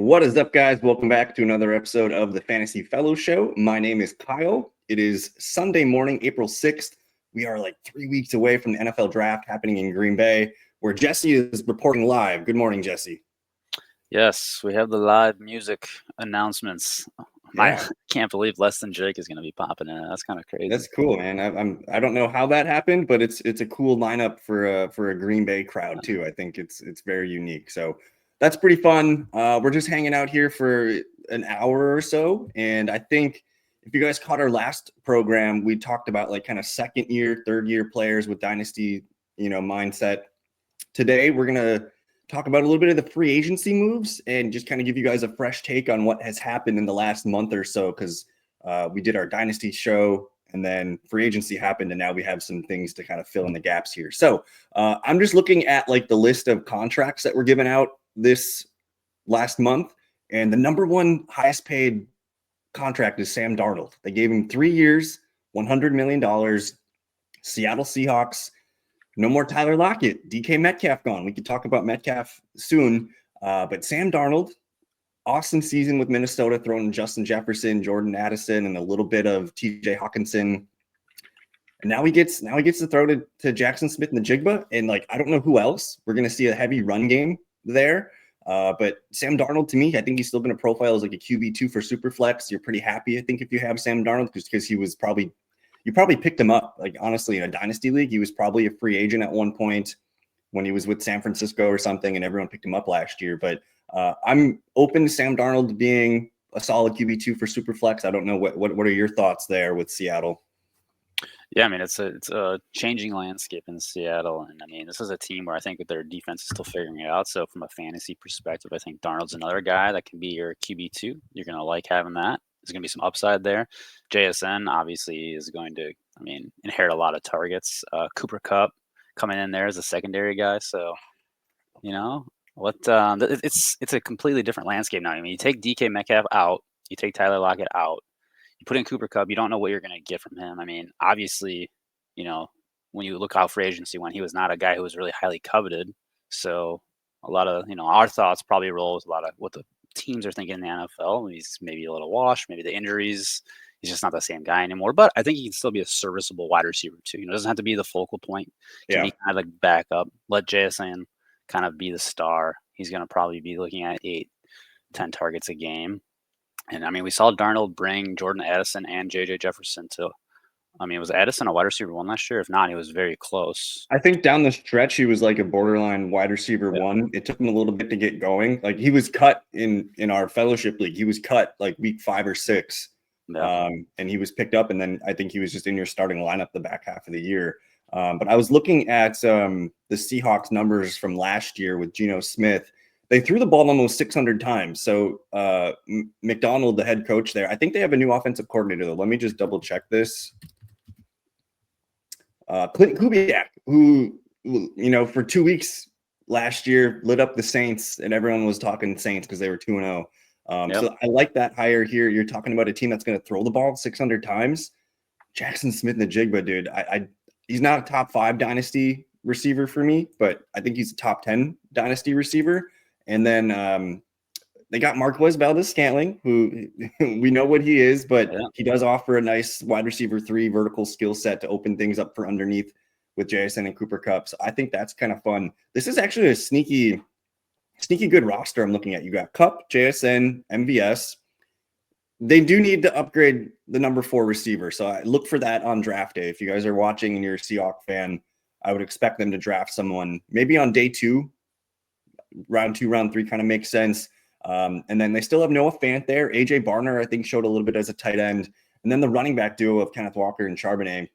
What is up, guys? Welcome back to another episode of the Fantasy Fellow Show. My name is Kyle. It is Sunday morning, April 6th. We are like 3 weeks away from the NFL draft happening in Green Bay, where Jesse is reporting live. Good morning, Jesse. Yes, we have the live music announcements. I can't believe Less Than Jake is going to be popping in. That's kind of crazy. That's cool, man. I don't know how that happened, but it's a cool lineup for a Green Bay crowd too. I think it's very unique. So that's pretty fun. We're just hanging out here for an hour or so, and I think if you guys caught our last program, we talked about like kind of second year, third year players with Dynasty, mindset. Today we're gonna talk about a little bit of the free agency moves and just kind of give you guys a fresh take on what has happened in the last month or so, because we did our Dynasty show and then free agency happened, and now we have some things to kind of fill in the gaps here. So I'm just looking at like the list of contracts that were given out this last month, and the number one highest paid contract is Sam Darnold. They gave him 3 years, $100 million. Seattle Seahawks. No more Tyler Lockett. DK Metcalf gone. We could talk about Metcalf soon. But Sam Darnold, awesome season with Minnesota, throwing Justin Jefferson, Jordan Addison, and a little bit of TJ Hawkinson. And now he gets to throw to Jackson Smith and the Jigba. And like, I don't know who else. We're going to see a heavy run game there. But Sam Darnold, to me, I think he's still going to profile as like a QB2 for Superflex. You're pretty happy, I think, if you have Sam Darnold, because he was you probably picked him up. Like, honestly, in a dynasty league, he was probably a free agent at one point when he was with San Francisco or something, and everyone picked him up last year. But I'm open to Sam Darnold being a solid QB2 for Superflex. I don't know what are your thoughts there with Seattle? Yeah, I mean, it's a changing landscape in Seattle. And I mean, this is a team where I think their defense is still figuring it out. So from a fantasy perspective, I think Darnold's another guy that can be your QB2. You're going to like having that. There's going to be some upside there. JSN obviously is going to, inherit a lot of targets. Cooper Kupp coming in there as a secondary guy. So, it's a completely different landscape now. I mean, you take DK Metcalf out, you take Tyler Lockett out, you put in Cooper Kupp, you don't know what you're going to get from him. I mean, obviously, when you look out for agency when he was not a guy who was really highly coveted. So a lot of, our thoughts probably roll with a lot of what the teams are thinking in the NFL. He's maybe a little washed, maybe the injuries. He's just not the same guy anymore. But I think he can still be a serviceable wide receiver too. It doesn't have to be the focal point. He can be kind of like backup. Let JSN kind of be the star. He's going to probably be looking at 8-10 targets a game. And I mean, we saw Darnold bring Jordan Addison and JJ Jefferson to. Was Addison a wide receiver one last year? If not, he was very close. I think down the stretch, he was like a borderline wide receiver one. It took him a little bit to get going. Like, he was cut in our fellowship league. He was cut like week 5 or 6. And he was picked up. And then I think he was just in your starting lineup the back half of the year. But I was looking at the Seahawks numbers from last year with Geno Smith. They threw the ball almost 600 times. So McDonald, the head coach there, I think they have a new offensive coordinator, though. Let me just double check this. Clint Kubiak, who, for 2 weeks last year lit up the Saints, and everyone was talking Saints because they were 2-0. So I like that hire here. You're talking about a team that's going to throw the ball 600 times. Jackson Smith and the Jigba, dude. He's not a top 5 dynasty receiver for me, but I think he's a top 10 dynasty receiver. And then they got Marquez Valdes-Scantling, who we know what he is, but he does offer a nice wide receiver 3 vertical skill set to open things up for underneath with JSN and Cooper Kupp. So I think that's kind of fun. This is actually a sneaky good roster I'm looking at. You got Kupp, JSN, MVS. They do need to upgrade the number 4 receiver. So I look for that on draft day. If you guys are watching and you're a Seahawks fan, I would expect them to draft someone maybe on day 2. Round 2, round 3 kind of makes sense. And then they still have Noah Fant there. AJ Barner, I think, showed a little bit as a tight end. And then the running back duo of Kenneth Walker and Charbonnet,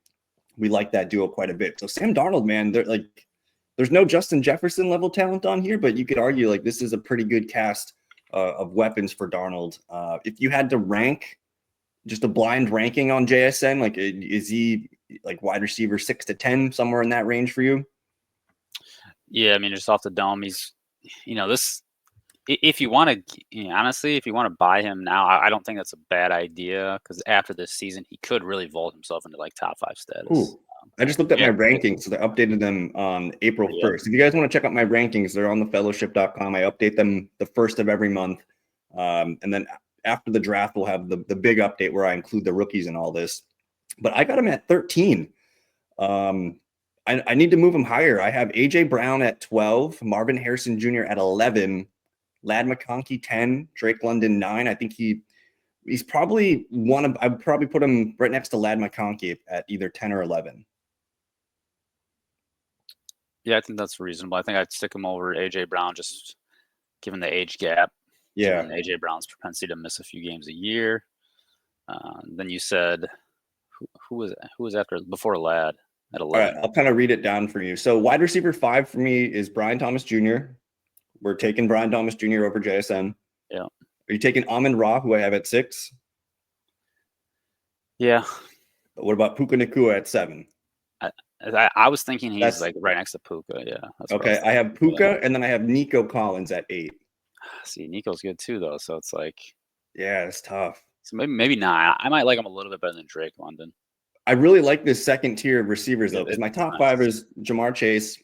we like that duo quite a bit. So Sam Darnold, man, there's no Justin Jefferson level talent on here, but you could argue like this is a pretty good cast of weapons for Darnold. If you had to rank, just a blind ranking on JSN, like, is he like wide receiver 6 to 10, somewhere in that range for you? Yeah, I mean, just off the dome, he's, this. If you want to, honestly, if you want to buy him now, I don't think that's a bad idea, because after this season, he could really vault himself into like top 5 status. Ooh. I just looked at my rankings, so they updated them on April 1st. If you guys want to check out my rankings, they're on thefellowship.com. I update them the 1st of every month. And then after the draft, we'll have the big update where I include the rookies and all this. But I got him at 13. I need to move him higher. I have AJ Brown at 12, Marvin Harrison Jr. at 11, Ladd McConkey 10, Drake London 9. I think he's probably one of, I'd probably put him right next to Ladd McConkey at either 10 or 11. Yeah, I think that's reasonable. I think I'd stick him over AJ Brown, just given the age gap. Yeah. Given AJ Brown's propensity to miss a few games a year. Then you said who was after before Ladd at 11? All right, I'll kind of read it down for you. So wide receiver 5 for me is Brian Thomas Jr. We're taking Brian Thomas Jr. over JSN. Yeah. Are you taking Amon-Ra, who I have at 6? Yeah. What about Puka Nacua at 7? I was thinking he's like right next to Puka. Yeah. Okay. I have Puka, and then I have Nico Collins at 8. See, Nico's good too, though. So it's like, yeah, it's tough. So maybe 9. I might like him a little bit better than Drake London. I really like this second tier of receivers, though, because my top 5 is Jamar Chase,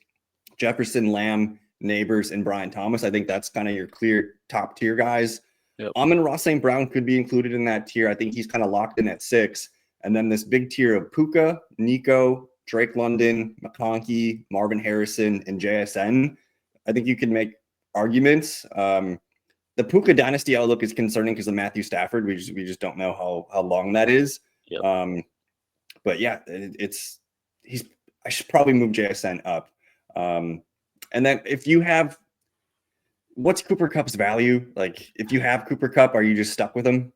Jefferson, Lamb, Neighbors, and Brian Thomas. I think that's kind of your clear top tier guys. Yep. Amon-Ra St. Brown could be included in that tier. I think he's kind of locked in at 6. And then this big tier of Puka, Nico, Drake London, McConkey, Marvin Harrison, and JSN. I think you can make arguments. The Puka dynasty outlook is concerning because of Matthew Stafford. We just don't know how long that is. Yep. But yeah, I should probably move JSN up. And then if you have, what's Cooper Kupp's value? Like if you have Cooper Kupp, are you just stuck with him?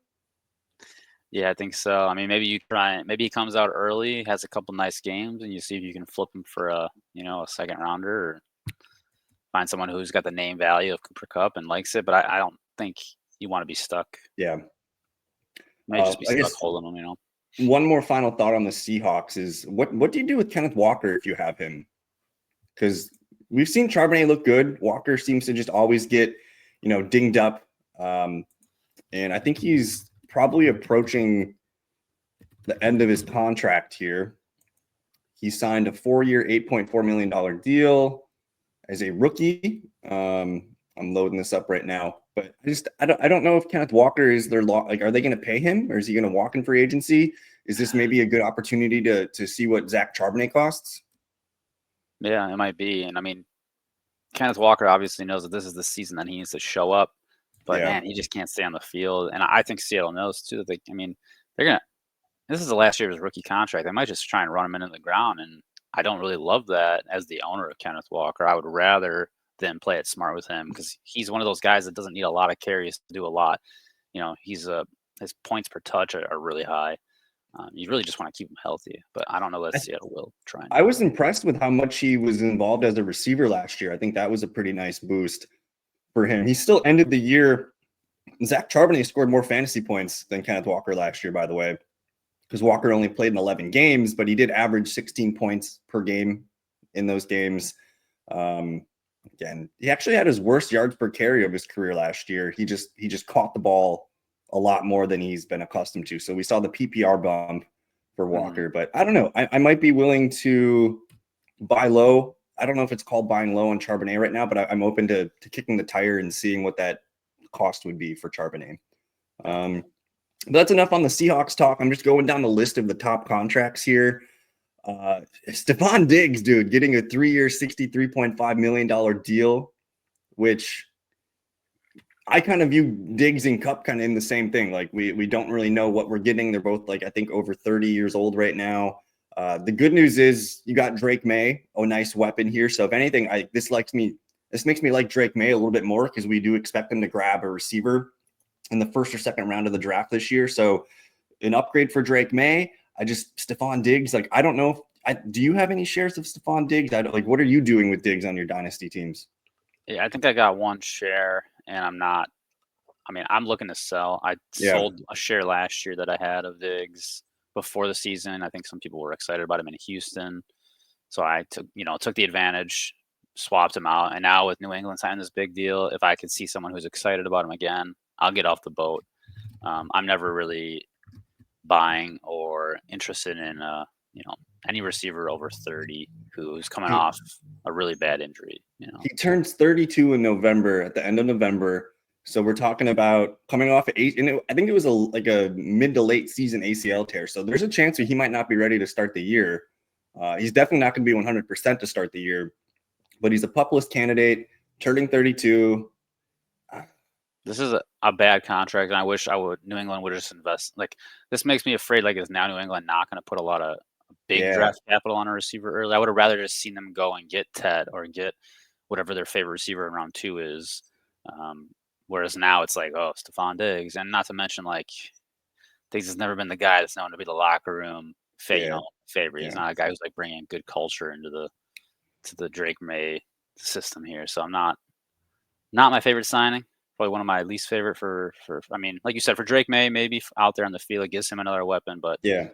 Yeah, I think so. I mean, maybe he comes out early, has a couple nice games, and you see if you can flip him for a second rounder, or find someone who's got the name value of Cooper Kupp and likes it. But I don't think you want to be stuck. Yeah. Maybe just be stuck holding him, One more final thought on the Seahawks is what do you do with Kenneth Walker if you have him? Because we've seen Charbonnet look good. Walker seems to just always get, dinged up. And I think he's probably approaching the end of his contract here. He signed a 4-year, $8.4 million deal as a rookie. I'm loading this up right now, but I don't know if Kenneth Walker is their are they going to pay him, or is he going to walk in free agency? Is this maybe a good opportunity to see what Zach Charbonnet costs? Yeah, it might be. And I mean, Kenneth Walker obviously knows that this is the season that he needs to show up, but man, he just can't stay on the field. And I think Seattle knows too that this is the last year of his rookie contract. They might just try and run him into the ground. And I don't really love that as the owner of Kenneth Walker. I would rather them play it smart with him, because he's one of those guys that doesn't need a lot of carries to do a lot. His points per touch are really high. You really just want to keep him healthy, but I don't know that Seattle will try. I was impressed with how much he was involved as a receiver last year. I think that was a pretty nice boost for him. He still ended the year. Zach Charbonnet scored more fantasy points than Kenneth Walker last year, by the way, because Walker only played in 11 games, but he did average 16 points per game in those games. Again, he actually had his worst yards per carry of his career last year. He just caught the ball a lot more than he's been accustomed to. So we saw the PPR bump for Walker, but I don't know. I might be willing to buy low. I don't know if it's called buying low on Charbonnet right now, but I'm open to kicking the tire and seeing what that cost would be for Charbonnet. But that's enough on the Seahawks talk. I'm just going down the list of the top contracts here. Stefon Diggs, dude, getting a 3-year, $63.5 million deal, which I kind of view Diggs and Kupp kind of in the same thing. Like we don't really know what we're getting. They're both I think over 30 years old right now. The good news is you got Drake May, a nice weapon here. So if anything, this makes me like Drake May a little bit more, because we do expect them to grab a receiver in the first or second round of the draft this year. So an upgrade for Drake May. Stefon Diggs, I don't know. Do you have any shares of Stefon Diggs? What are you doing with Diggs on your dynasty teams? Yeah, I think I got one share, and I'm looking to sell. I sold a share last year that I had of Diggs before the season. I think some people were excited about him in Houston. So I took the advantage, swapped him out. And now with New England signing this big deal, if I could see someone who's excited about him again, I'll get off the boat. I'm never really buying or interested in any receiver over 30 who's coming off a really bad injury. He turns 32 in November, at the end of November. So we're talking about coming off I think it was like a mid to late season ACL tear. So there's a chance that he might not be ready to start the year. He's definitely not going to be 100% to start the year, but he's a pup list candidate, turning 32. This is a bad contract, and I wish New England would just invest. Like, this makes me afraid. Like, is now New England not going to put a lot of big Yeah, draft capital on a receiver early? I would have rather just seen them go and get Ted or get whatever their favorite receiver in round 2 is. Whereas now it's like, oh, Stefon Diggs, and not to mention like Diggs has never been the guy that's known to be the locker room yeah, favorite. He's yeah. not a guy who's like bringing good culture into the Drake May system here. So I'm not my favorite signing. Probably one of my least favorite for I mean, like you said, for Drake May, maybe out there on the field, it gives him another weapon, but Yeah.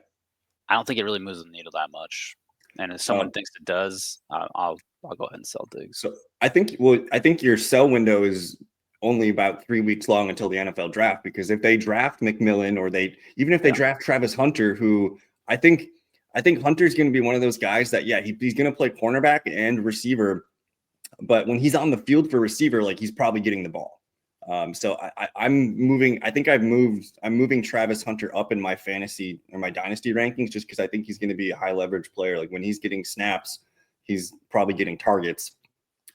I don't think it really moves the needle that much. And if someone thinks it does, I'll go ahead and sell Diggs. So I think your sell window is only about 3 weeks long until the NFL draft, because if they draft McMillan, or even if they draft Travis Hunter, who I think Hunter's going to be one of those guys that, yeah, he's going to play cornerback and receiver, but when he's on the field for receiver, like, he's probably getting the ball. So I'm moving. I think I'm moving Travis Hunter up in my fantasy or my dynasty rankings, just because I think he's going to be a high leverage player. Like, when he's getting snaps, he's probably getting targets.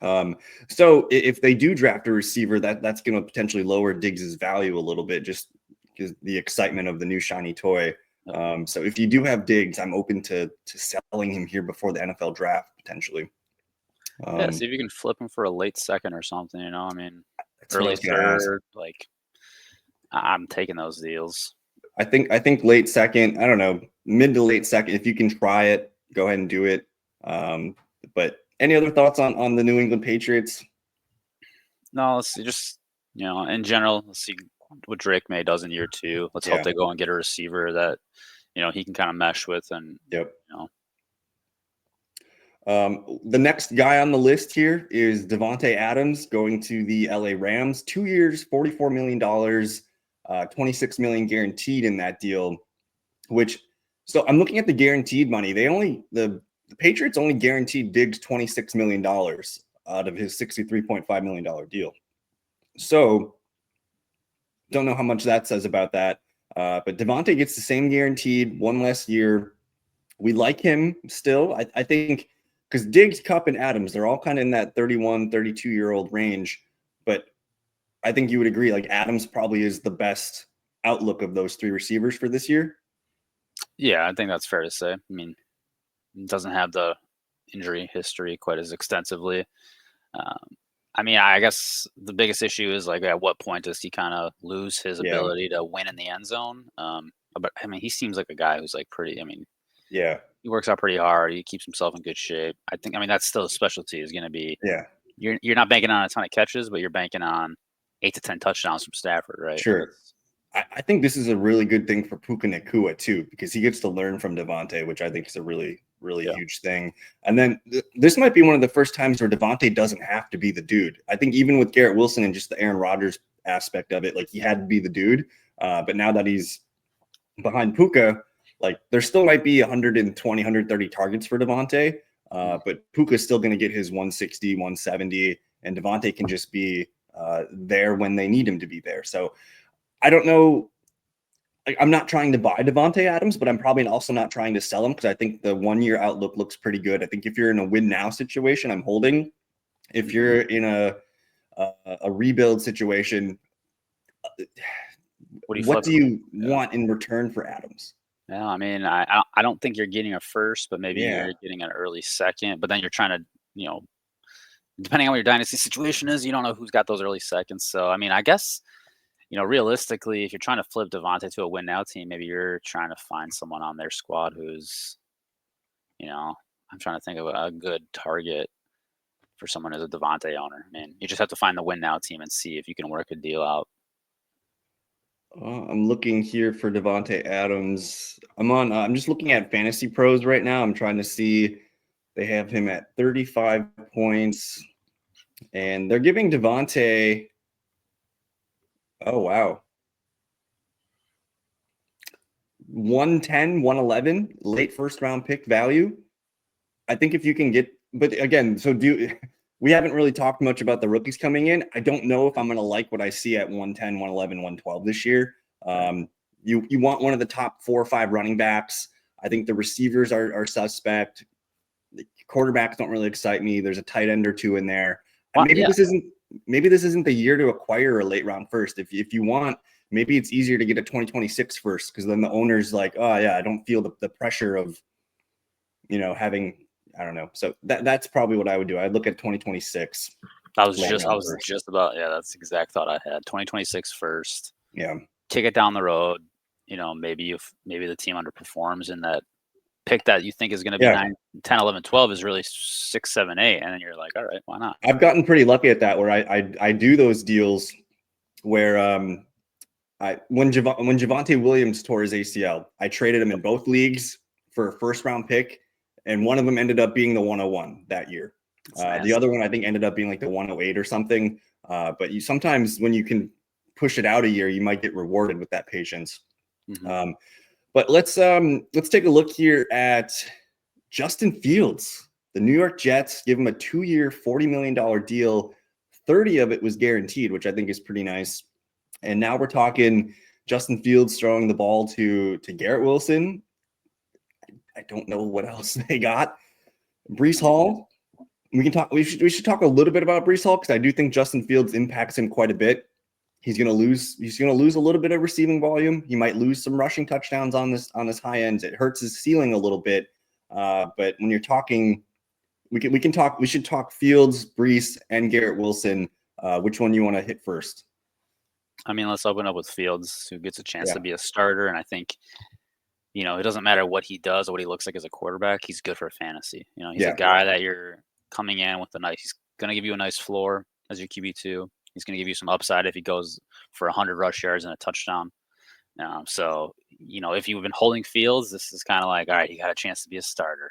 So if they do draft a receiver, that's going to potentially lower Diggs's value a little bit, just because the excitement of the new shiny toy. So if you do have Diggs, I'm open to selling him here before the NFL draft potentially. Yeah, see if you can flip him for a late second or something. I mean, That's what I early was going to ask. third. Like, I'm taking those deals. I think late second. I don't know, mid to late second. If you can try it, go ahead and do it. But any other thoughts on the New England Patriots? No, let's see. Just in general, let's see what Drake May does in year 2. Let's hope they go and get a receiver that he can kind of mesh with, and Yep. The next guy on the list here is Davante Adams, going to the LA Rams. 2 years, $44 million, $26 million guaranteed in that deal. So I'm looking at the guaranteed money. The Patriots only guaranteed Diggs $26 million out of his $63.5 million deal. So don't know how much that says about that. But Davante gets the same guaranteed, one less year. We like him still. I think, because Diggs, Kupp, and Adams, they're all kind of in that 31, 32-year-old range. But I think you would agree, like, Adams probably is the best outlook of those 3 receivers for this year. Yeah, I think that's fair to say. I mean, he doesn't have the injury history quite as extensively. I mean, I guess the biggest issue is, like, at what point does he kind of lose his ability to win in the end zone? But I mean, he seems like a guy who's like pretty. I mean, Yeah. he works out pretty hard. He keeps himself in good shape. I mean, that's still a specialty, is going to be. Yeah. You're not banking on a ton of catches, but you're banking on 8 to 10 touchdowns from Stafford, right? Sure. I think this is a really good thing for Puka Nacua too, because he gets to learn from Davante, which I think is a really, really huge thing. And then this might be one of the first times where Davante doesn't have to be the dude. I think even with Garrett Wilson and just the Aaron Rodgers aspect of it, like, he had to be the dude. But now that he's behind Puka, like, there still might be 120, 130 targets for Davante. But Puka's still going to get his 160, 170, and Davante can just be there when they need him to be there. So I don't know. I'm not trying to buy Davante Adams, but I'm probably also not trying to sell him, because I think the 1 year outlook looks pretty good. I think if you're in a win now situation, I'm holding. If you're in a rebuild situation, what do you want in return for Adams? Yeah, I mean, I don't think you're getting a first, but maybe you're getting an early second. But then you're trying to, depending on what your dynasty situation is, you don't know who's got those early seconds. So, I mean, I guess, realistically, if you're trying to flip Davante to a win now team, maybe you're trying to find someone on their squad who's, I'm trying to think of a good target for someone as a Davante owner. I mean, you just have to find the win now team and see if you can work a deal out. I'm looking here for Davante Adams. I'm just looking at Fantasy Pros right now. I'm trying to see. They have him at 35 points, and they're giving Davante. Oh, wow. 110, 111, late first round pick value. I think if you can get, but again, so we haven't really talked much about the rookies coming in. I don't know if I'm going to like what I see at 110, 111, 112 this year. You want one of the top 4 or 5 running backs. I think the receivers are suspect. The quarterbacks don't really excite me. There's a tight end or 2 in there. Well, Maybe this isn't the year to acquire a late round first. If you want, maybe it's easier to get a 2026 first, because then the owner's like, oh yeah, I don't feel the pressure of, having, I don't know. So that's probably what I would do. I'd look at 2026. I was just about, that's the exact thought I had. 2026 first. Yeah. Kick it down the road. Maybe the team underperforms and that pick that you think is going to be 9, 10, 11, 12 is really 6, 7, 8. And then you're like, all right, why not? I've gotten pretty lucky at that, where I do those deals where when Javonte Williams tore his ACL, I traded him in both leagues for a first round pick, and one of them ended up being the 101 that year. The other one I think ended up being like the 108 or something. But sometimes when you can push it out a year, you might get rewarded with that patience. Mm-hmm. But let's take a look here at Justin Fields. The New York Jets give him a 2-year, $40 million deal. 30 of it was guaranteed, which I think is pretty nice. And now we're talking Justin Fields throwing the ball to Garrett Wilson. I don't know what else they got. Breece Hall. We should talk a little bit about Breece Hall, because I do think Justin Fields impacts him quite a bit. He's going to lose a little bit of receiving volume. He might lose some rushing touchdowns on this high end. It hurts his ceiling a little bit. But when you're talking, we should talk Fields, Breece, and Garrett Wilson. Which one you want to hit first? I mean, let's open up with Fields, who gets a chance to be a starter. And I think, it doesn't matter what he does or what he looks like as a quarterback. He's good for fantasy. He's a guy that you're coming in with he's going to give you a nice floor as your QB2. He's going to give you some upside if he goes for 100 rush yards and a touchdown. So, if you've been holding Fields, this is kind of like, all right, he got a chance to be a starter.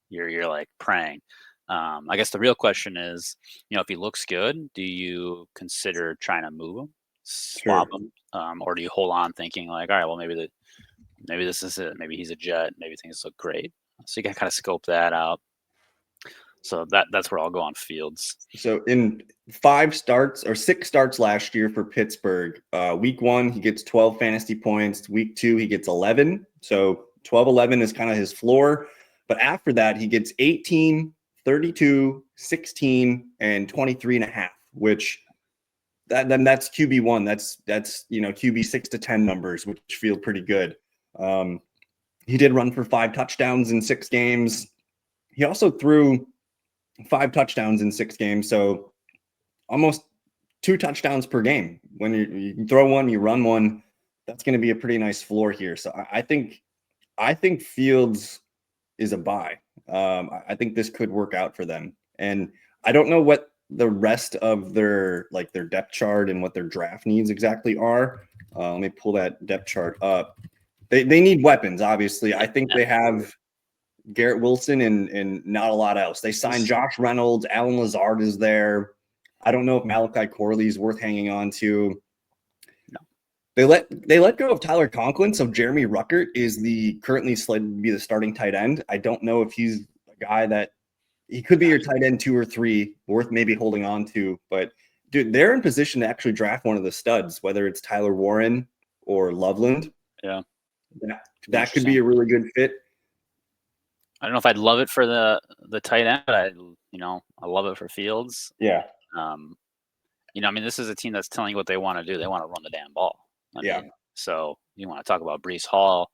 You're like praying. I guess the real question is, if he looks good, do you consider trying to move him, swap him, or do you hold on thinking like, all right, well, maybe this is it. Maybe he's a Jet. Maybe things look great. So you can kind of scope that out. So that's where I'll go on Fields. So in 6 starts last year for Pittsburgh, week 1, he gets 12 fantasy points. Week 2, he gets 11. So 12, 11 is kind of his floor. But after that, he gets 18, 32, 16, and 23.5, which that's QB1. That's QB 6 to 10 numbers, which feel pretty good. He did run for 5 touchdowns in 6 games. He also threw 5 touchdowns in 6 games, so almost 2 touchdowns per game. When you throw one, you run one, that's going to be a pretty nice floor here. So I think Fields is a buy. I think this could work out for them, and I don't know what the rest of their depth chart and what their draft needs exactly are. Let me pull that depth chart up. They need weapons, obviously. I think they have Garrett Wilson and not a lot else. They signed Josh Reynolds. Alan Lazard is there. I don't know if Malachi Corley is worth hanging on to. No. They let go of Tyler Conklin, so Jeremy Ruckert is currently slated to be the starting tight end. I don't know if he's a guy that he could be your tight end 2 or 3, worth maybe holding on to. But dude, they're in position to actually draft one of the studs, whether it's Tyler Warren or Loveland. Yeah, that could be a really good fit. I don't know if I'd love it for the tight end, but I love it for Fields. Yeah. I mean, this is a team that's telling you what they want to do. They want to run the damn ball. I mean, so you want to talk about Breece Hall,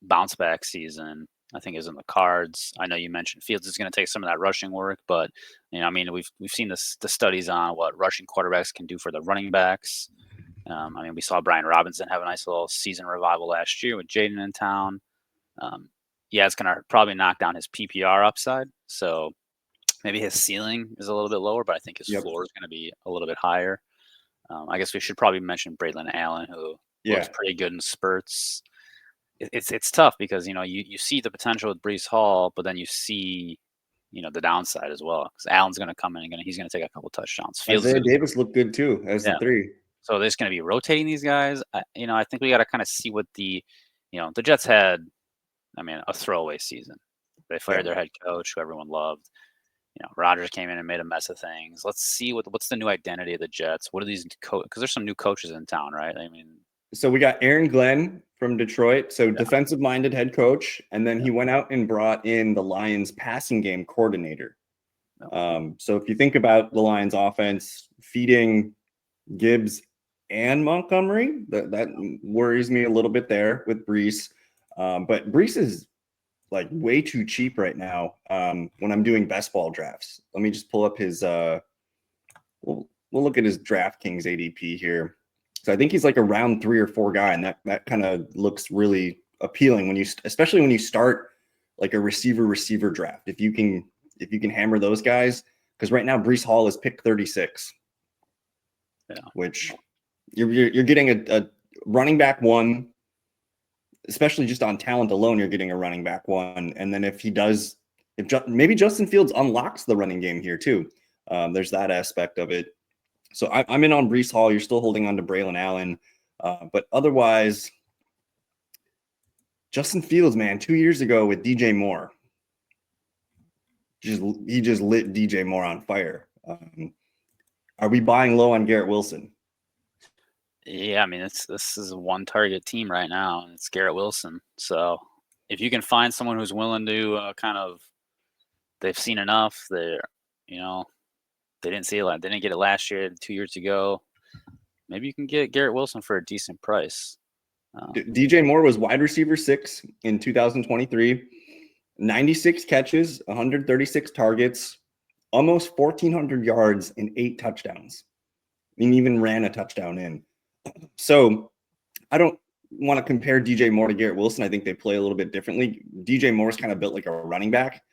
bounce back season, I think is in the cards. I know you mentioned Fields is going to take some of that rushing work, but I mean, we've seen the studies on what rushing quarterbacks can do for the running backs. I mean, we saw Brian Robinson have a nice little season revival last year with Jaden in town. It's going to probably knock down his PPR upside. So maybe his ceiling is a little bit lower, but I think his floor is going to be a little bit higher. I guess we should probably mention Braylon Allen, who looks pretty good in spurts. It's tough because, you see the potential with Breece Hall, but then you see, the downside as well. Because Allen's going to come in and he's going to take a couple touchdowns. Isaiah Davis looked good too as the 3. So they're just going to be rotating these guys. I think we got to kind of see what the Jets had. I mean, a throwaway season. They fired their head coach, who everyone loved. Rodgers came in and made a mess of things. Let's see what's the new identity of the Jets. What are these because there's some new coaches in town, right? I mean, So we got Aaron Glenn from Detroit, so yeah, defensive-minded head coach, and then yeah, he went out and brought in the Lions passing game coordinator. yeah. So if you think about the Lions offense feeding Gibbs and Montgomery, that worries me a little bit there with Brees. But Brees is like way too cheap right now when I'm doing best ball drafts. Let me just pull up his we'll look at his DraftKings ADP here. So I think he's like a round 3 or 4 guy, and that kind of looks really appealing when especially when you start like a receiver draft. If you can hammer those guys, because right now Brees Hall is pick 36, which you're getting a running back 1, especially just on talent alone. You're getting a running back 1, and then maybe Justin Fields unlocks the running game here too. There's that aspect of it. So I'm in on Brees Hall. You're still holding on to Braylon Allen. But otherwise, Justin Fields, man, 2 years ago with DJ Moore, he just lit DJ Moore on fire. Are we buying low on Garrett Wilson? Yeah, I mean, this is a one target team right now, and it's Garrett Wilson. So if you can find someone who's willing to they've seen enough. They didn't see it. They didn't get it last year, 2 years ago. Maybe you can get Garrett Wilson for a decent price. DJ Moore was wide receiver 6 in 2023, 96 catches, 136 targets, almost 1,400 yards and 8 touchdowns. And even ran a touchdown in. So I don't want to compare DJ Moore to Garrett Wilson. I think they play a little bit differently. DJ Moore's kind of built like a running back.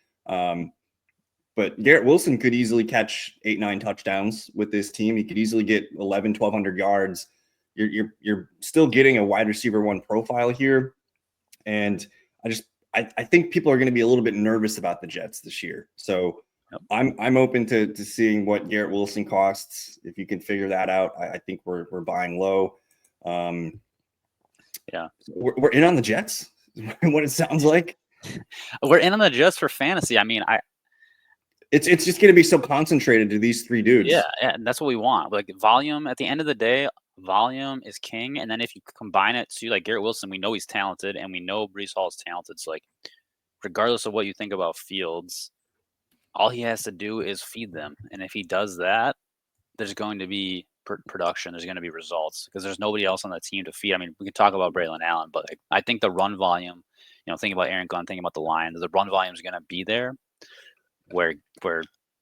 But Garrett Wilson could easily catch 8-9 touchdowns with this team. He could easily get 1,100 yards. You're still getting a wide receiver 1 profile here. And I think people are going to be a little bit nervous about the Jets this year. So I'm open to seeing what Garrett Wilson costs. If you can figure that out, I think we're buying low. Yeah, we're in on the Jets. What it sounds like. We're in on the Jets for fantasy. I mean, it's just going to be so concentrated to these 3 dudes. Yeah, and that's what we want. Like volume. At the end of the day, volume is king. And then if you combine it to like Garrett Wilson, we know he's talented, and we know Brees Hall is talented. So like, regardless of what you think about Fields, all he has to do is feed them, and if he does that, there's going to be production. There's going to be results because there's nobody else on that team to feed. I mean, we can talk about Braylon Allen, but I think the run volume, think about Aaron Glenn, think about the Lions. The run volume is going to be there, where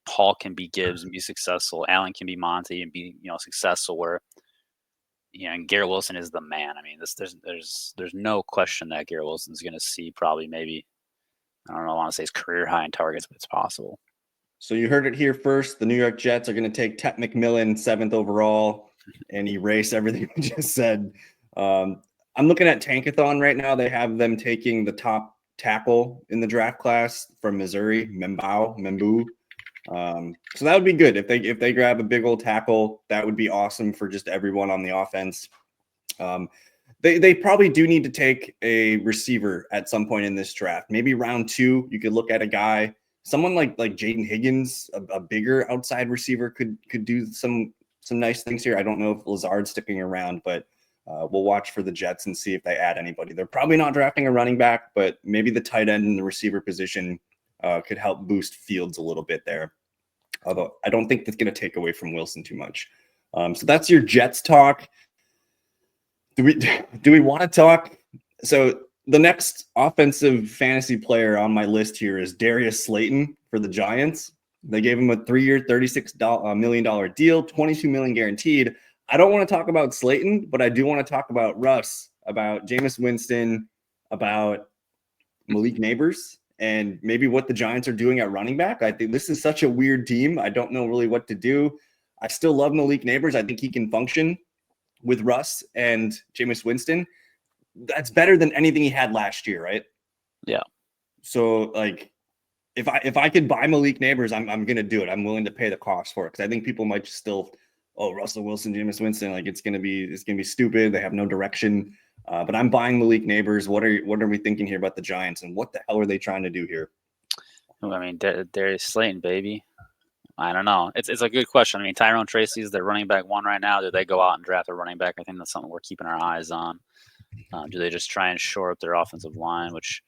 Paul can be Gibbs and be successful. Allen can be Monty and be successful. Where and Garrett Wilson is the man. I mean, there's no question that Garrett Wilson's going to see probably maybe. I don't know. I want to say his career high in targets, but it's possible. So you heard it here first. The New York Jets are going to take Tet McMillan 7th overall and erase everything we just said. I'm looking at Tankathon right now. They have them taking the top tackle in the draft class from Missouri, Membu. So that would be good if they grab a big old tackle. That would be awesome for just everyone on the offense. They probably do need to take a receiver at some point in this draft. Maybe round 2, you could look at a guy, someone like Jaden Higgins, a bigger outside receiver could do some nice things here. I don't know if Lazard's sticking around, but we'll watch for the Jets and see if they add anybody. They're probably not drafting a running back, but maybe the tight end and the receiver position could help boost Fields a little bit there. Although I don't think that's going to take away from Wilson too much. So that's your Jets talk. Do we want to talk? So the next offensive fantasy player on my list here is Darius Slayton for the Giants. They gave him a 3-year, $36 million deal, $22 million guaranteed. I don't want to talk about Slayton, but I do want to talk about Russ, about Jameis Winston, about Malik Neighbors, and maybe what the Giants are doing at running back. I think this is such a weird team. I don't know really what to do. I still love Malik Neighbors. I think he can function with Russ and Jameis Winston. That's better than anything he had last year, right? Yeah. So like if I could buy Malik Neighbors, I'm gonna do it. I'm willing to pay the cost for it because I think people might still, Russell Wilson, Jameis Winston, like it's gonna be stupid. They have no direction. But I'm buying Malik Neighbors. What are we thinking here about the Giants, and what the hell are they trying to do here? I mean, Darius Slayton, baby. I don't know. It's a good question. I mean, Tyrone Tracy's their running back one right now. Do they go out and draft a running back? I think that's something we're keeping our eyes on. Do they just try and shore up their offensive line, which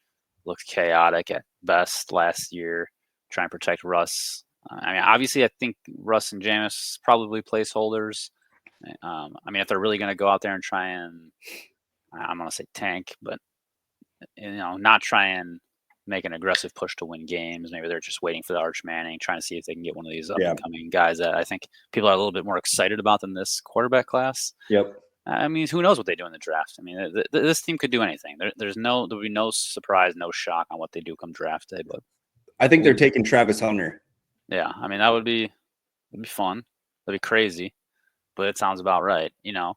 looked chaotic at best last year, try and protect Russ? I mean, obviously, I think Russ and Jameis probably placeholders. I mean, if they're really going to go out there and try and, I'm going to say tank, but not try and make an aggressive push to win games. Maybe they're just waiting for the Arch Manning, trying to see if they can get one of these up and coming guys that I think people are a little bit more excited about than this quarterback class. Yep. I mean, who knows what they do in the draft? I mean, this team could do anything. There'll be no surprise, no shock on what they do come draft day. But I think they're taking Travis Hunter. Yeah, I mean that'd be fun. That'd be crazy, but it sounds about right, And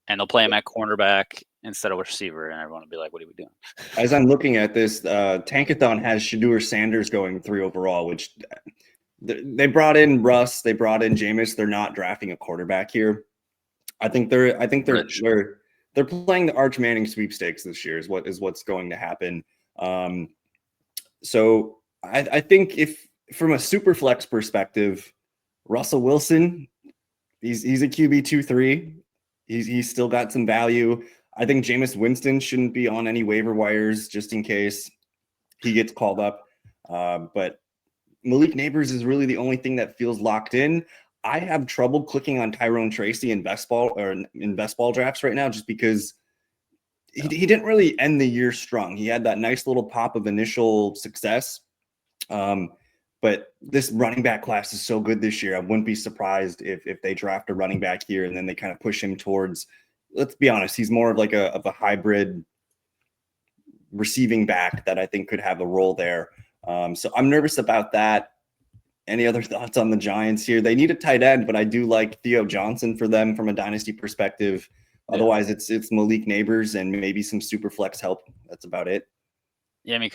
they'll play him at cornerback instead of receiver, and everyone will be like, "What are we doing?" As I'm looking at this, Tankathon has Shedeur Sanders going 3 overall, which they brought in Russ, they brought in Jameis. They're not drafting a quarterback here. I think they're playing the Arch Manning sweepstakes this year is what's going to happen. So I think if from a super flex perspective, Russell Wilson, he's a QB 2-3. He's still got some value. I think Jameis Winston shouldn't be on any waiver wires just in case he gets called up. But Malik Neighbors is really the only thing that feels locked in. I have trouble clicking on Tyrone Tracy in best ball drafts right now, just because he didn't really end the year strong. He had that nice little pop of initial success. But this running back class is so good this year. I wouldn't be surprised if they draft a running back here and then they kind of push him towards, let's be honest, he's more of like a hybrid receiving back that I think could have a role there. So I'm nervous about that. Any other thoughts on the Giants here? They need a tight end, but I do like Theo Johnson for them from a dynasty perspective. Yeah. Otherwise, it's Malik Neighbors and maybe some super flex help. That's about it. Yeah, I mean,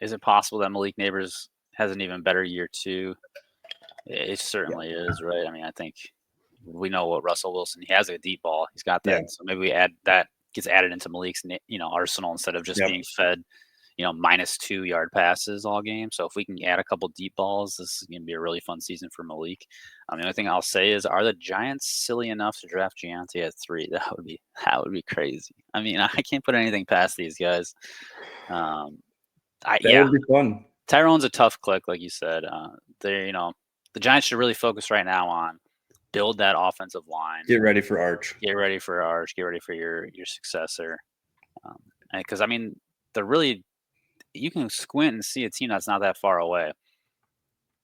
is it possible that Malik Neighbors has an even better year too? It certainly is, right? I mean, I think we know what Russell Wilson, he has a deep ball. He's got that. Yeah. So maybe we add that, gets added into Malik's arsenal instead of just being fed -2 yard passes all game. So if we can add a couple deep balls, this is going to be a really fun season for Malik. The only thing I'll say is, are the Giants silly enough to draft Giante at 3? That would be crazy. I mean, I can't put anything past these guys. That would be fun. Tyrone's a tough click, like you said. The Giants should really focus right now on build that offensive line. Get ready for Arch. Get ready for Arch. Get ready for your successor. Because I mean, you can squint and see a team that's not that far away.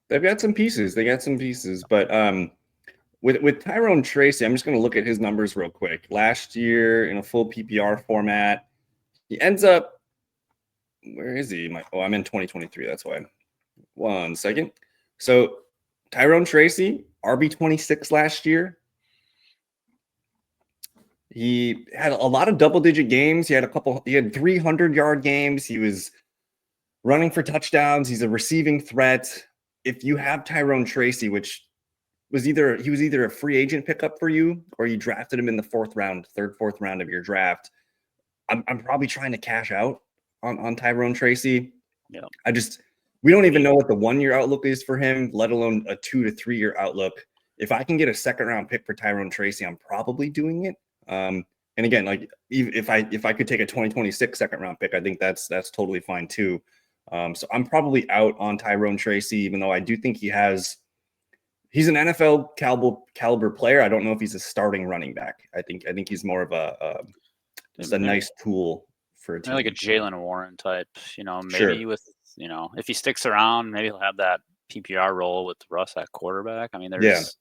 They've got some pieces. But with Tyrone Tracy, I'm just going to look at his numbers real quick. Last year in a full PPR format, he ends up, where is he? I'm in 2023. That's why. 1 second. So Tyrone Tracy, RB26 last year. He had a lot of double-digit games. He had 300-yard games. He was running for touchdowns. He's a receiving threat. If you have Tyrone Tracy, which was either a free agent pickup for you or you drafted him in the fourth round of your draft, I'm probably trying to cash out on Tyrone Tracy. Yeah. We don't even know what the 1-year outlook is for him, let alone a 2 to 3 year outlook. If I can get a second round pick for Tyrone Tracy, I'm probably doing it. And again, like if I could take a 2026 second round pick, I think that's totally fine too. So I'm probably out on Tyrone Tracy, even though I do think he's an NFL caliber player. I don't know if he's a starting running back. I think he's more of just a nice tool for a team. Like a Jalen Warren type, maybe sure. with, if he sticks around, maybe he'll have that PPR role with Russ at quarterback. I mean, that's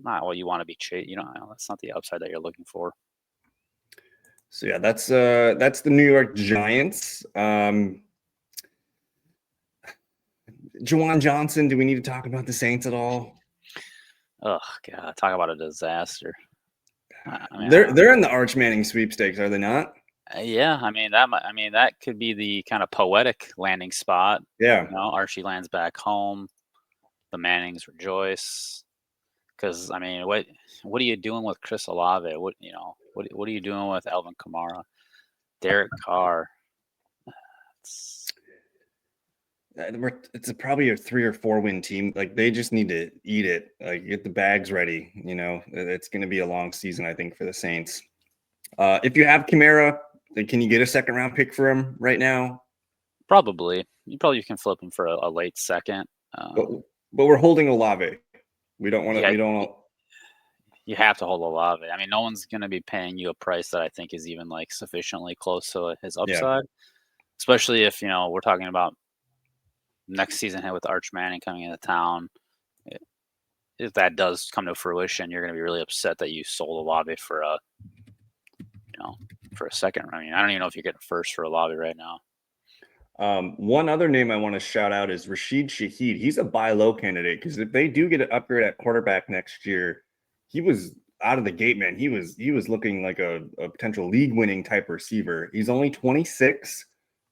not what you want to be chasing. That's not the upside that you're looking for. So yeah, that's the New York Giants. Juwan Johnson. Do we need to talk about the Saints at all? Oh God, talk about a disaster. They're in the Arch Manning sweepstakes, are they not? Yeah, I mean that could be the kind of poetic landing spot. Yeah, Archie lands back home. The Mannings rejoice. Because I mean, what are you doing with Chris Olave? What are you doing with Alvin Kamara, Derek Carr? It's probably a 3 or 4 win team. Like they just need to eat it. Like get the bags ready. It's going to be a long season, I think, for the Saints. If you have Kamara, then can you get a second round pick for him right now? Probably. You can flip him for a late second. But we're holding Olave. We don't want to. Yeah, We don't. you have to hold Olave. I mean, no one's going to be paying you a price that I think is even like sufficiently close to his Yeah. upside, especially if we're talking about next season with Arch Manning coming into town. If that does come to fruition, you're going to be really upset that you sold Olave for a second. I mean, I don't even know if you're getting first for Olave right now. One other name I want to shout out is Rashid Shaheed. He's a buy low candidate because if they do get an upgrade at quarterback next year, he was out of the gate, man. He was looking like a potential league winning type receiver. He's only 26.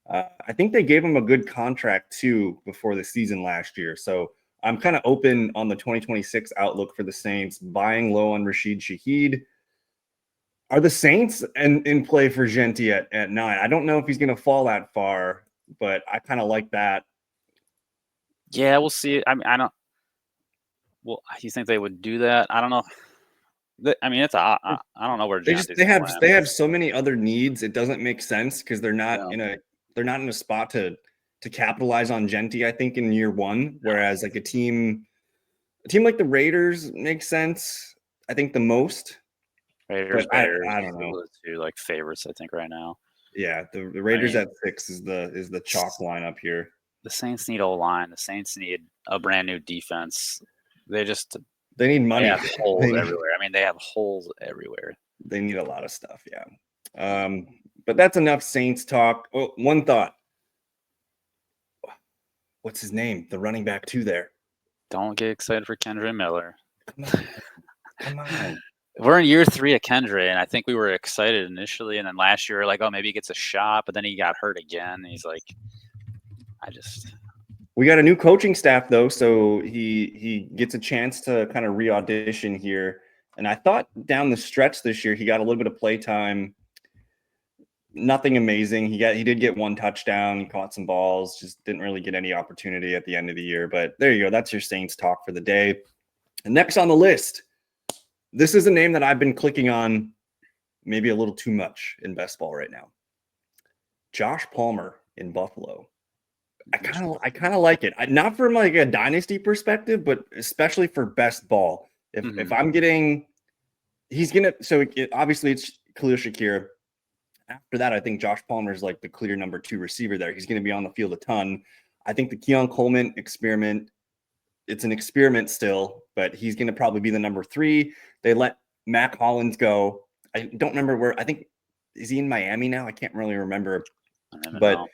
I think they gave him a good contract too before the season last year. So I'm kind of open on the 2026 outlook for the Saints, buying low on Rashid Shaheed. Are the Saints in play for Genti at 9? I don't know if he's going to fall that far, but I kind of like that. Yeah, we'll see. I mean, I don't. Well, you think they would do that? I don't know. I mean, I don't know where Genti's they have so many other needs. It doesn't make sense because they're not in a spot to capitalize on Genti, I think, in year one. Whereas like a team like the Raiders makes sense, I think, the most. Raiders, but I don't know. Two like favorites, I think, right now. Yeah, the Raiders at 6 is the chalk lineup here. The Saints need O-line. The Saints need a brand new defense. They need money. They have holes everywhere. I mean, they have holes everywhere. They need a lot of stuff, yeah. But that's enough Saints talk. Oh, one thought. What's his name? The running back too there. Don't get excited for Kendre Miller. Come on. We're in year 3 of Kendre, and I think we were excited initially, and then last year, like, oh, maybe he gets a shot, but then he got hurt again. And he's like, We got a new coaching staff though, so he gets a chance to kind of re-audition here. And I thought down the stretch this year he got a little bit of play time. Nothing amazing. He did get 1 touchdown, he caught some balls, just didn't really get any opportunity at the end of the year. But there you go. That's your Saints talk for the day. And next on the list, this is a name that I've been clicking on maybe a little too much in best ball right now. Josh Palmer in Buffalo. I kind of like it. Not from like a dynasty perspective, but especially for best ball. If I'm getting, he's gonna. So obviously it's Khalil Shakir. After that, I think Josh Palmer is like the clear number 2 receiver there. He's going to be on the field a ton. I think the Keon Coleman experiment, it's an experiment still, but he's going to probably be the number 3. They let Mac Hollins go. I don't remember where. I think, is he in Miami now? I can't really remember. But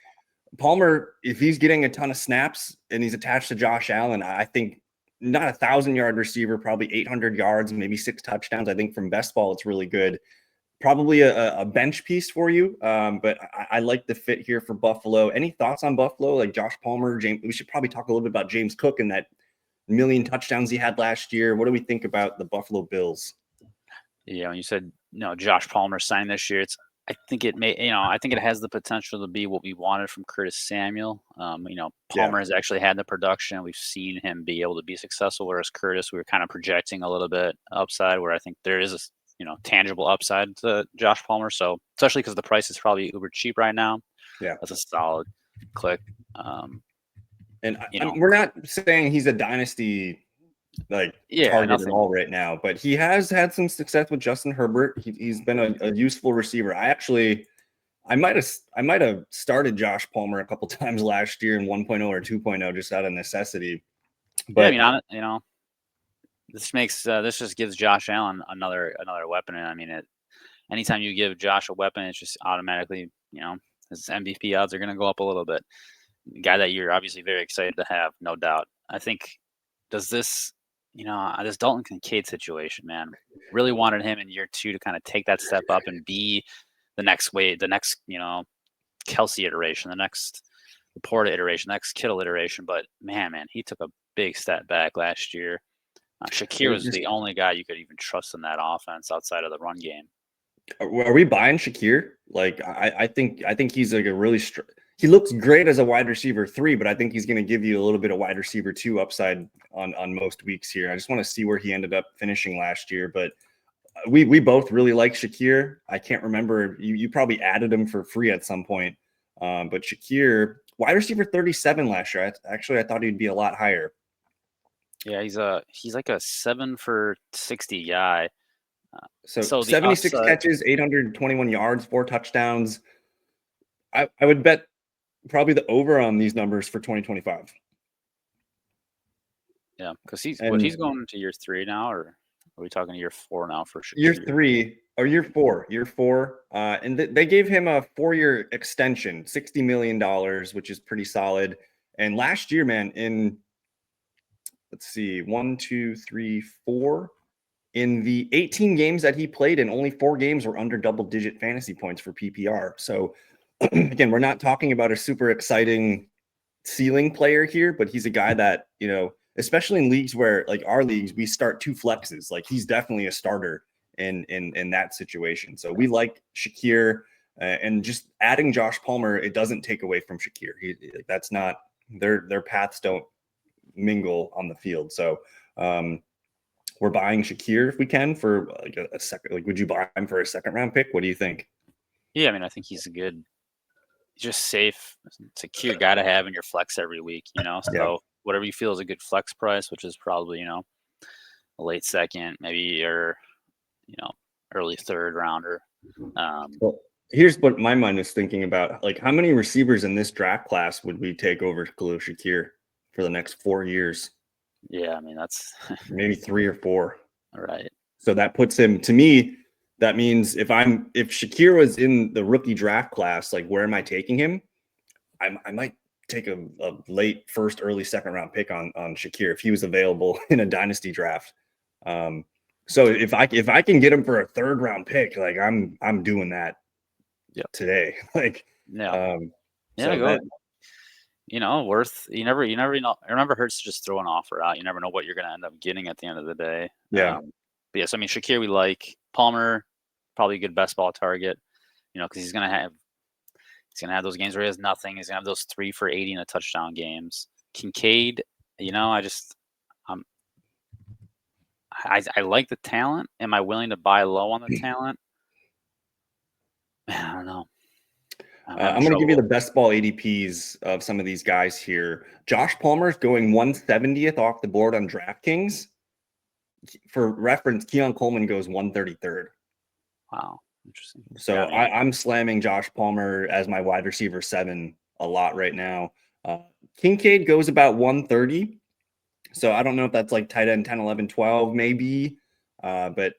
Palmer, if he's getting a ton of snaps and he's attached to Josh Allen, I think not 1,000-yard receiver, probably 800 yards, maybe 6 touchdowns. I think from best ball, it's really good. Probably a bench piece for you, but I like the fit here for Buffalo. Any thoughts on Buffalo? Like Josh Palmer, James? We should probably talk a little bit about James Cook and that 1 million touchdowns he had last year. What do we think about the Buffalo Bills? Yeah, when you said Josh Palmer signed this year, I think it may, I think it has the potential to be what we wanted from Curtis Samuel. Palmer has actually had the production. We've seen him be able to be successful, whereas Curtis, we were kind of projecting a little bit upside, where I think there is a tangible upside to Josh Palmer. So especially because the price is probably uber cheap right now. Yeah, that's a solid click. And we're not saying he's a dynasty target at all right now, but he has had some success with Justin Herbert. He's been a useful receiver. I might have started Josh Palmer a couple times last year in 1.0 or 2.0 just out of necessity. But this just gives Josh Allen another weapon. And I mean, anytime you give Josh a weapon, it's just automatically, his MVP odds are going to go up a little bit. The guy that you're obviously very excited to have, no doubt. I think this Dalton Kincaid situation, man, really wanted him in year 2 to kind of take that step up and be the next Kelsey iteration, the next Laporta iteration, the next Kittle iteration. But man, he took a big step back last year. Shakir was the only guy you could even trust in that offense outside of the run game. Are we buying Shakir? Like, I think he's like a really he looks great as a wide receiver 3, but I think he's going to give you a little bit of wide receiver 2 upside on most weeks here. I just want to see where he ended up finishing last year, but we both really like Shakir. I can't remember. You probably added him for free at some point. But Shakir, wide receiver 37 last year. I thought he'd be a lot higher. Yeah, he's like a 7 for 60 guy. So the 76 upside, catches, 821 yards, 4 touchdowns. I would bet probably the over on these numbers for 2025. yeah, because he's going into year 3 now, or are we talking year 4 now for Shakir? Year 3 or year 4. And they gave him a 4-year extension, $60 million, which is pretty solid. And last year, man, let's see, 1, 2, 3, 4. In the 18 games that he played in, only 4 games were under double-digit fantasy points for PPR. So, again, we're not talking about a super exciting ceiling player here, but he's a guy that, especially in leagues where, like our leagues, we start 2 flexes. Like, he's definitely a starter in that situation. So we like Shakir, and just adding Josh Palmer, it doesn't take away from Shakir. That's not their paths don't mingle on the field. So, we're buying Shakir if we can for like a second. Like, would you buy him for a second round pick? What do you think? Yeah, I mean, I think he's just safe, secure guy to have in your flex every week. So Yeah. whatever you feel is a good flex price, which is probably a late second, maybe, or early third rounder. Well, here's what my mind is thinking about: like, how many receivers in this draft class would we take over Khalil Shakir for the next 4 years? Yeah, I mean, that's maybe 3 or 4. right. So that puts him, to me, that means if Shakir was in the rookie draft class, like, where am I taking him? I might take a late first, early second round pick on Shakir if he was available in a dynasty draft. So if I can get him for a third round pick, like, I'm doing that today. Like, yeah, so go. Worth, you never know. I remember Hurts just throw an offer out. You never know what you're going to end up getting at the end of the day. Yeah. But yes, I mean, Shakir we like. Palmer, probably a good best ball target, because he's going to have those games where he has nothing. He's going to have those 3 for 80 in a touchdown games. Kincaid, I like the talent. Am I willing to buy low on the talent? I don't know. I'm going to give you the best ball ADPs of some of these guys here. Josh Palmer's going 170th off the board on DraftKings. For reference, Keon Coleman goes 133rd. Wow, interesting. So I'm slamming Josh Palmer as my wide receiver 7 a lot right now. Kincaid goes about 130. So I don't know if that's like tight end 10, 11, 12 maybe. But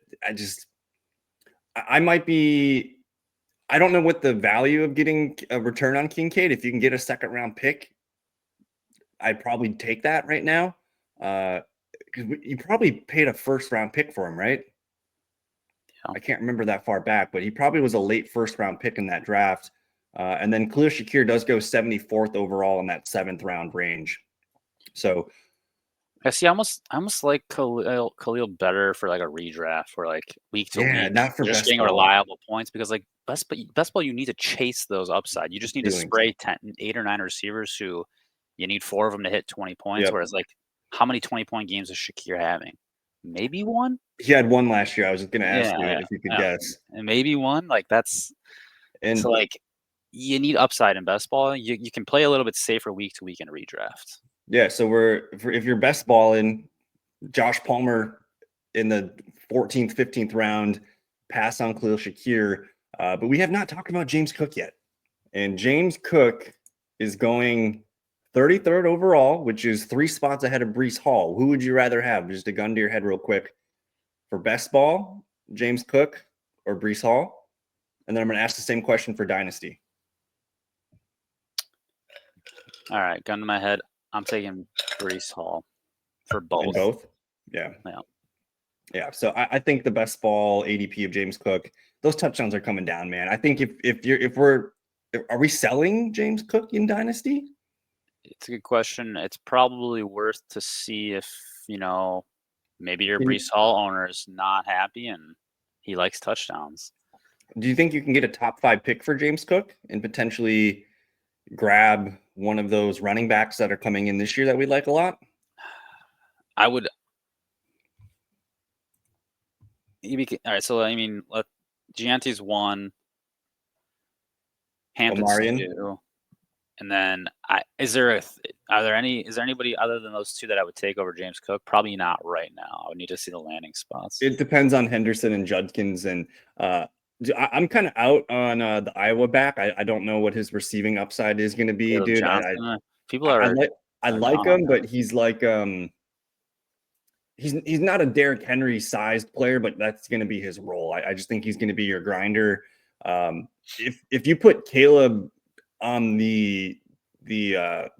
I might be. I don't know what the value of getting a return on Kincaid. If you can get a second round pick, I'd probably take that right now. Because you probably paid a first round pick for him, right? Yeah. I can't remember that far back, but he probably was a late first round pick in that draft. And then Khalil Shakir does go 74th overall in that 7th round range. So I see. I almost like Khalil better for like a redraft, where like week to week, not for you're just getting reliable points, because like best ball, you need to chase those upside. You just need to spray 8 or 9 receivers who you need 4 of them to hit 20 points. Whereas like, how many 20-point games is Shakir having? Maybe 1. He had 1 last year. I was just going to ask you if you could guess. And maybe 1. Like, that's so like, you need upside in best ball. You can play a little bit safer week to week in a redraft. Yeah, so if you're best balling, Josh Palmer in the 14th, 15th round, pass on Khalil Shakir. But we have not talked about James Cook yet. And James Cook is going 33rd overall, which is 3 spots ahead of Breece Hall. Who would you rather have? Just a gun to your head real quick. For best ball, James Cook or Breece Hall? And then I'm going to ask the same question for Dynasty. All right, gun to my head. I'm taking Breece Hall for both. And both? Yeah. So I think the best ball ADP of James Cook, those touchdowns are coming down, man. I think are we selling James Cook in Dynasty? It's a good question. It's probably worth to see if, maybe your Breece Hall owner is not happy and he likes touchdowns. Do you think you can get a top 5 pick for James Cook and potentially grab one of those running backs that are coming in this year that we like a lot? I would. All right, so I mean, Gianti's 1, Hampton's Omarion? 2, and then is there anybody other than those 2 that I would take over James Cook? Probably not right now. I would need to see the landing spots. It depends on Henderson and Judkins, and I'm kind of out on the Iowa back. I don't know what his receiving upside is going to be, Caleb dude. Johnson. People I are like I are like down on him, him. but he's like he's not a Derrick Henry sized player, but that's going to be his role. I just think he's going to be your grinder. If you put Caleb on the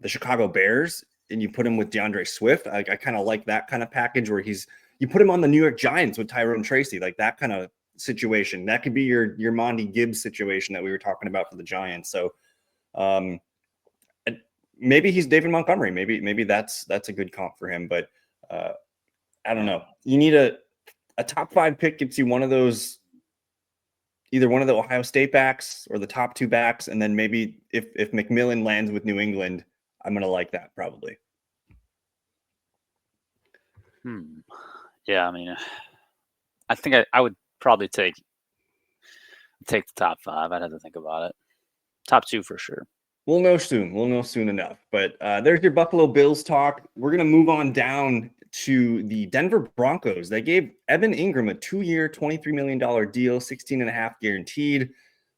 Chicago Bears and you put him with DeAndre Swift, I kind of like that kind of package where you put him on the New York Giants with Tyrone Tracy, like that kind of situation. That could be your Monty Gibbs situation that we were talking about for the Giants. So maybe he's David Montgomery. Maybe that's a good comp for him, but I don't know. You need a top 5 pick gets you one of those, either one of the Ohio State backs or the top 2 backs. And then maybe if McMillan lands with New England, I'm going to like that probably. Yeah, I mean, I think I would probably take the top 5. I'd have to think about it. Top 2 for sure. We'll know soon. We'll know soon enough. But there's your Buffalo Bills talk. We're going to move on down to the Denver Broncos. They gave Evan Engram a 2-year, $23 million deal, 16.5 guaranteed.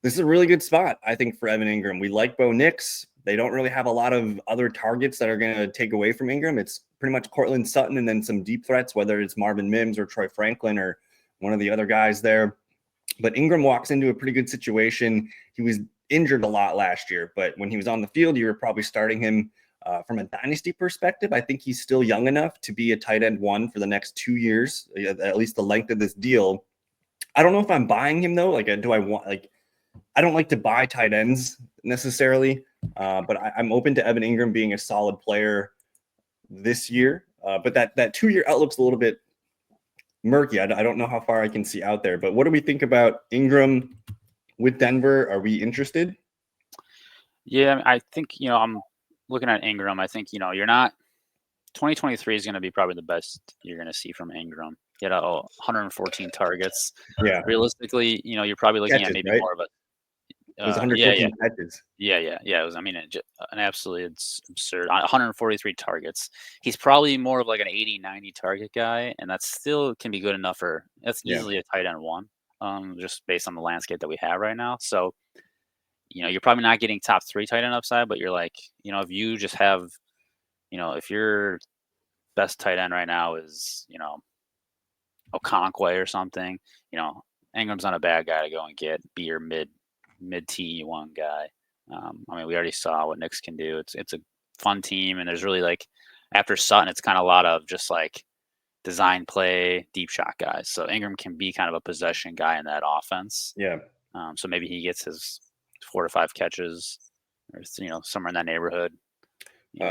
This is a really good spot, I think, for Evan Engram. We like Bo Nix. They don't really have a lot of other targets that are going to take away from Engram. It's pretty much Cortland Sutton and then some deep threats, whether it's Marvin Mims or Troy Franklin or one of the other guys there. But Engram walks into a pretty good situation. He was injured a lot last year, but when he was on the field, you were probably starting him from a dynasty perspective. I think he's still young enough to be a tight end 1 for the next 2 years, at least the length of this deal. I don't know if I'm buying him though. Like, do I want, like, I don't like to buy tight ends necessarily, but I'm open to Evan Engram being a solid player this year. But that 2-year outlook's a little bit murky. I don't know how far I can see out there, but what do we think about Engram with Denver? Are we interested? Yeah, I think, I'm looking at Engram. I think, you're not 2023 is going to be probably the best you're going to see from Engram. He had 114 targets. Yeah. Realistically, you're probably looking at maybe more of a it was 114 catches. Yeah. It was, an absolutely absurd 143 targets. He's probably more of like an 80, 90 target guy, and that still can be good enough that's easily a tight end 1, just based on the landscape that we have right now. So, you're probably not getting top 3 tight end upside, but you're like, if you just have, if your best tight end right now is, Okonkwo or something, Ingram's not a bad guy to go and be your mid T1 guy. We already saw what Knicks can do. It's a fun team, and there's really, like, after Sutton, it's kind of a lot of just like design play, deep shot guys. So Engram can be kind of a possession guy in that offense. Yeah. So maybe he gets his 4 to 5 catches, or somewhere in that neighborhood.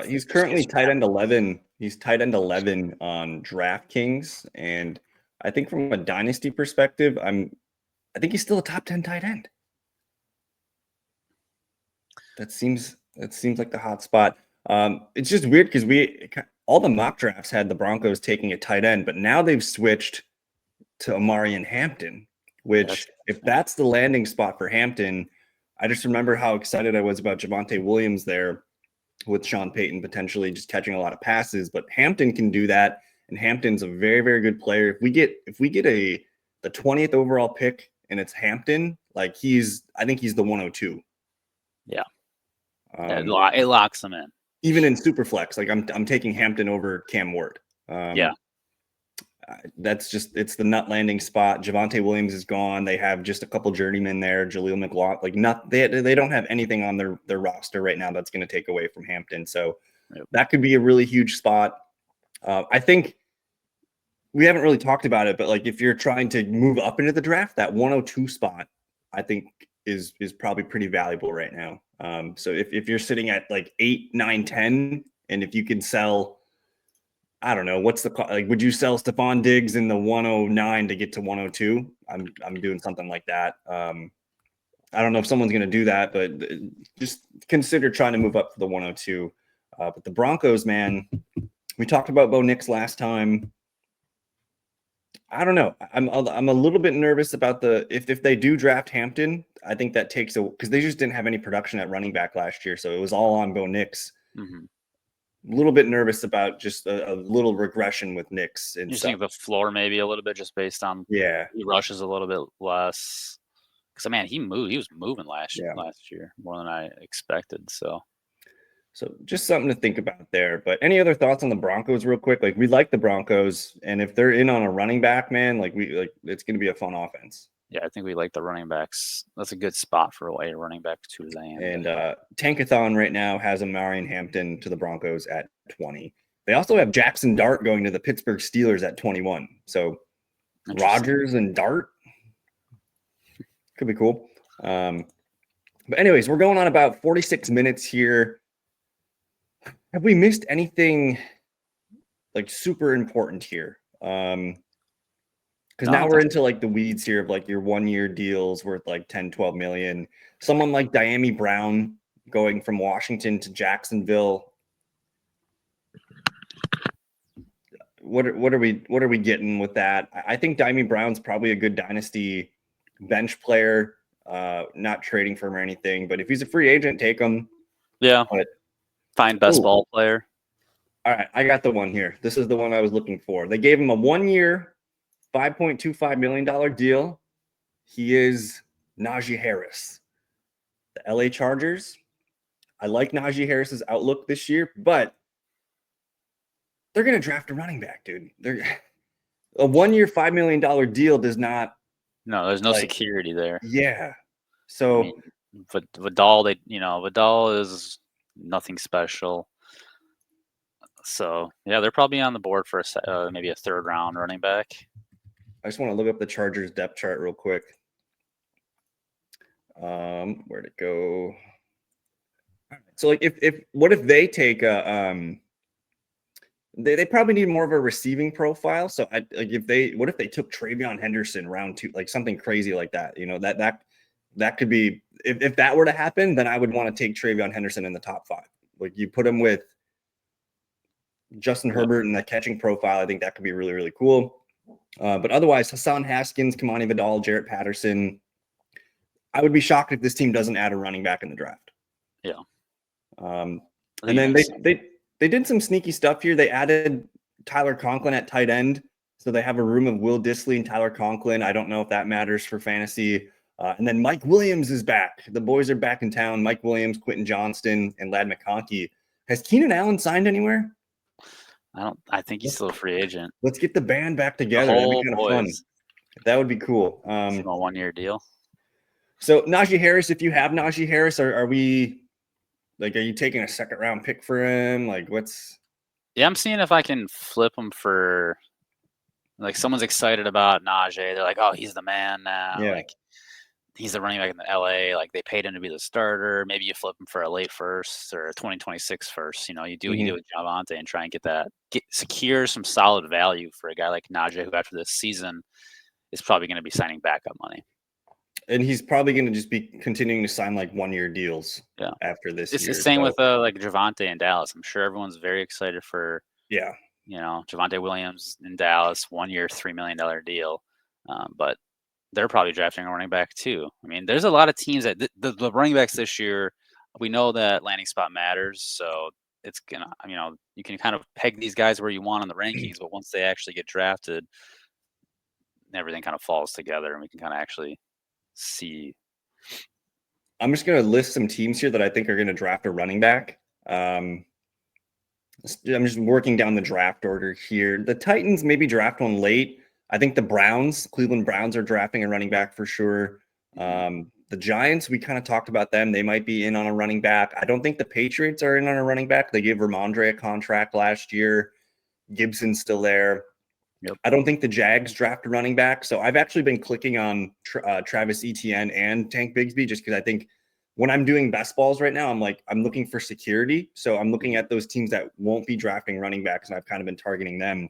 He's currently tight end 11. He's tight end 11 on DraftKings, and I think from a dynasty perspective, I think he's still a top 10 tight end. That seems like the hot spot. It's just weird because all the mock drafts had the Broncos taking a tight end, but now they've switched to Omarion Hampton, which if that's the landing spot for Hampton, I just remember how excited I was about Javonte Williams there with Sean Payton potentially just catching a lot of passes, but Hampton can do that. And Hampton's a very, very good player. If we get the 20th overall pick and it's Hampton, like I think he's the 102. Yeah. It locks him in. Even in Superflex, like I'm taking Hampton over Cam Ward. It's the nut landing spot. Javonte Williams is gone. They have just a couple journeymen there. Jaleel McLaughlin, they don't have anything on their roster right now that's going to take away from Hampton. So that could be a really huge spot. I think we haven't really talked about it, but like if you're trying to move up into the draft, that 102 spot, I think is probably pretty valuable right now. So if you're sitting at like 8, 9, 10, and if you can sell, I don't know, would you sell Stefon Diggs in the 109 to get to 102? I'm doing something like that. I I don't know if someone's going to do that, but just consider trying to move up to the 102. But the Broncos, man, we talked about Bo Nix last time. I don't know. I'm a little bit nervous about if they do draft Hampton. I think that takes because they just didn't have any production at running back last year, so it was all on Bo Nix. Mm-hmm. A little bit nervous about just a little regression with Nix. And you just think the floor maybe a little bit just based on he rushes a little bit less. Because man, he was moving last year more than I expected. So just something to think about there. But any other thoughts on the Broncos, real quick? Like we like the Broncos, and if they're in on a running back, man, it's going to be a fun offense. Yeah, I think we like the running backs. That's a good spot for a running back too. And Tankathon right now has Amarian Hampton to the Broncos at 20. They also have Jackson Dart going to the Pittsburgh Steelers at 21. So Rodgers and Dart could be cool. But anyways, we're going on about 46 minutes here. Have we missed anything like super important here? Because now we're into like the weeds here of like your 1-year deals worth like 10, 12 million. Someone like Dyami Brown going from Washington to Jacksonville. What are we getting with that? I think Dyami Brown's probably a good dynasty bench player. Not trading for him or anything, but if he's a free agent, take him. Yeah. But find best ball player. All right, I got the one here. This is the one I was looking for. They gave him a 1-year, $5.25 million deal. He is Najee Harris. The LA Chargers. I like Najee Harris's outlook this year, but they're going to draft a running back, dude. A 1-year, $5 million deal does not. No, there's no security there. Yeah. So, I mean, Vidal is nothing special. So, yeah, they're probably on the board for maybe a 3rd round running back. I just want to look up the Chargers depth chart real quick. Where'd it go? So, like, what if they take a they probably need more of a receiving profile. So, what if they took Travion Henderson round 2, like something crazy like that? You know, that could be if that were to happen, then I would want to take Travion Henderson in the top 5. Like you put him with Justin Herbert and the catching profile. I think that could be really, really cool. But otherwise, Hassan Haskins, Kamani Vidal, Jarrett Patterson. I would be shocked if this team doesn't add a running back in the draft. Yeah. And then they did some sneaky stuff here. They added Tyler Conklin at tight end. So they have a room of Will Dissly and Tyler Conklin. I don't know if that matters for fantasy. And then Mike Williams is back. The boys are back in town. Mike Williams, Quentin Johnston, and Ladd McConkey. Has Keenan Allen signed anywhere? I think he's still a free agent. Let's get the band back together. That'd be kind of fun. That would be cool. A 1-year deal. So Najee Harris, if you have Najee Harris, are you taking a 2nd round pick for him? Like Yeah, I'm seeing if I can flip him for like someone's excited about Najee. They're like, oh, he's the man now. Yeah. Like he's the running back in the LA. Like they paid him to be the starter. Maybe you flip him for a late 1st or a 2026 first. You know, you do what you do with Davante and try and secure some solid value for a guy like Najee, who after this season is probably going to be signing backup money. And he's probably going to just be continuing to sign like 1-year deals after this year. It's the same with like Javonte in Dallas. I'm sure everyone's very excited for Javonte Williams in Dallas, 1-year, $3 million deal. But they're probably drafting a running back too. I mean, there's a lot of teams that the running backs this year, we know that landing spot matters. So it's gonna, you can kind of peg these guys where you want on the rankings, but once they actually get drafted, everything kind of falls together and we can kind of actually see. I'm just going to list some teams here that I think are going to draft a running back. I'm just working down the draft order here. The Titans maybe draft one late. I think the Cleveland Browns are drafting a running back for sure. The Giants, we kind of talked about them. They might be in on a running back. I don't think the Patriots are in on a running back. They gave Ramondre a contract last year. Gibson's still there. Yep. I don't think the Jags draft a running back. So I've actually been clicking on Travis Etienne and Tank Bigsby just because I think when I'm doing best balls right now, I'm looking for security. So I'm looking at those teams that won't be drafting running backs, and I've kind of been targeting them.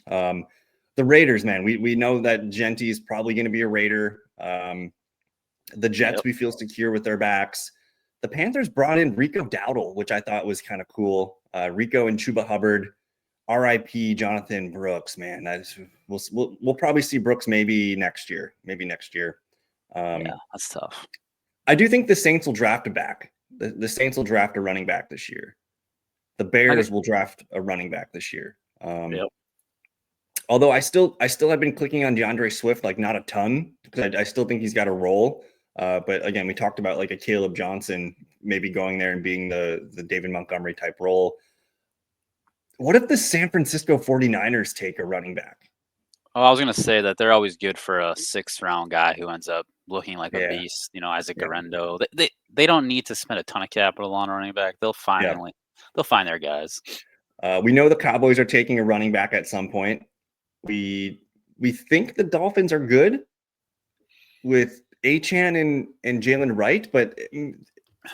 The Raiders, man, we know that Genti is probably going to be a Raider. The Jets, Yep. we feel secure with their backs. The Panthers brought in Rico Dowdle, which I thought was kind of cool. Rico and Chuba Hubbard. R.I.P. Jonathan Brooks, man. We'll probably see Brooks maybe next year. Yeah, that's tough. I do think the Saints will draft a back. The Saints will draft a running back this year. The Bears will draft a running back this year. Yep. Although I still have been clicking on DeAndre Swift, like not a ton, because I still think he's got a role. But again, we talked about like a Caleb Johnson maybe going there and being the David Montgomery type role. What if the San Francisco 49ers take a running back? Oh, I was going to say that they're always good for a 6th-round guy who ends up looking like a beast, Isaac Guerrero. They don't need to spend a ton of capital on a running back. They'll find their guys. We know the Cowboys are taking a running back at some point. We think the Dolphins are good with Achane and Jalen Wright, but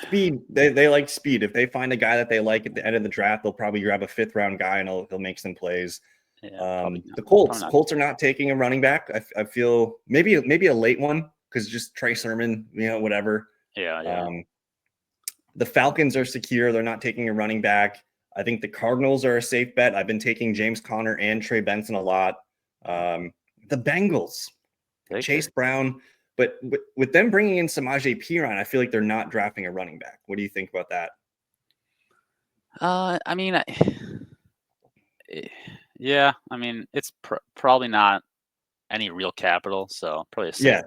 speed, they like speed. If they find a guy that they like at the end of the draft, they'll probably grab a 5th-round guy and he'll make some plays. Yeah, the Colts are not taking a running back. I feel maybe a late one because just Trey Sermon, whatever. Yeah. The Falcons are secure. They're not taking a running back. I think the Cardinals are a safe bet. I've been taking James Conner and Trey Benson a lot. The Bengals, Chase Brown, but with them bringing in Samaje Perine, I feel like they're not drafting a running back. What do you think about that? I mean, yeah. I mean, it's probably not any real capital, so probably a safe bet.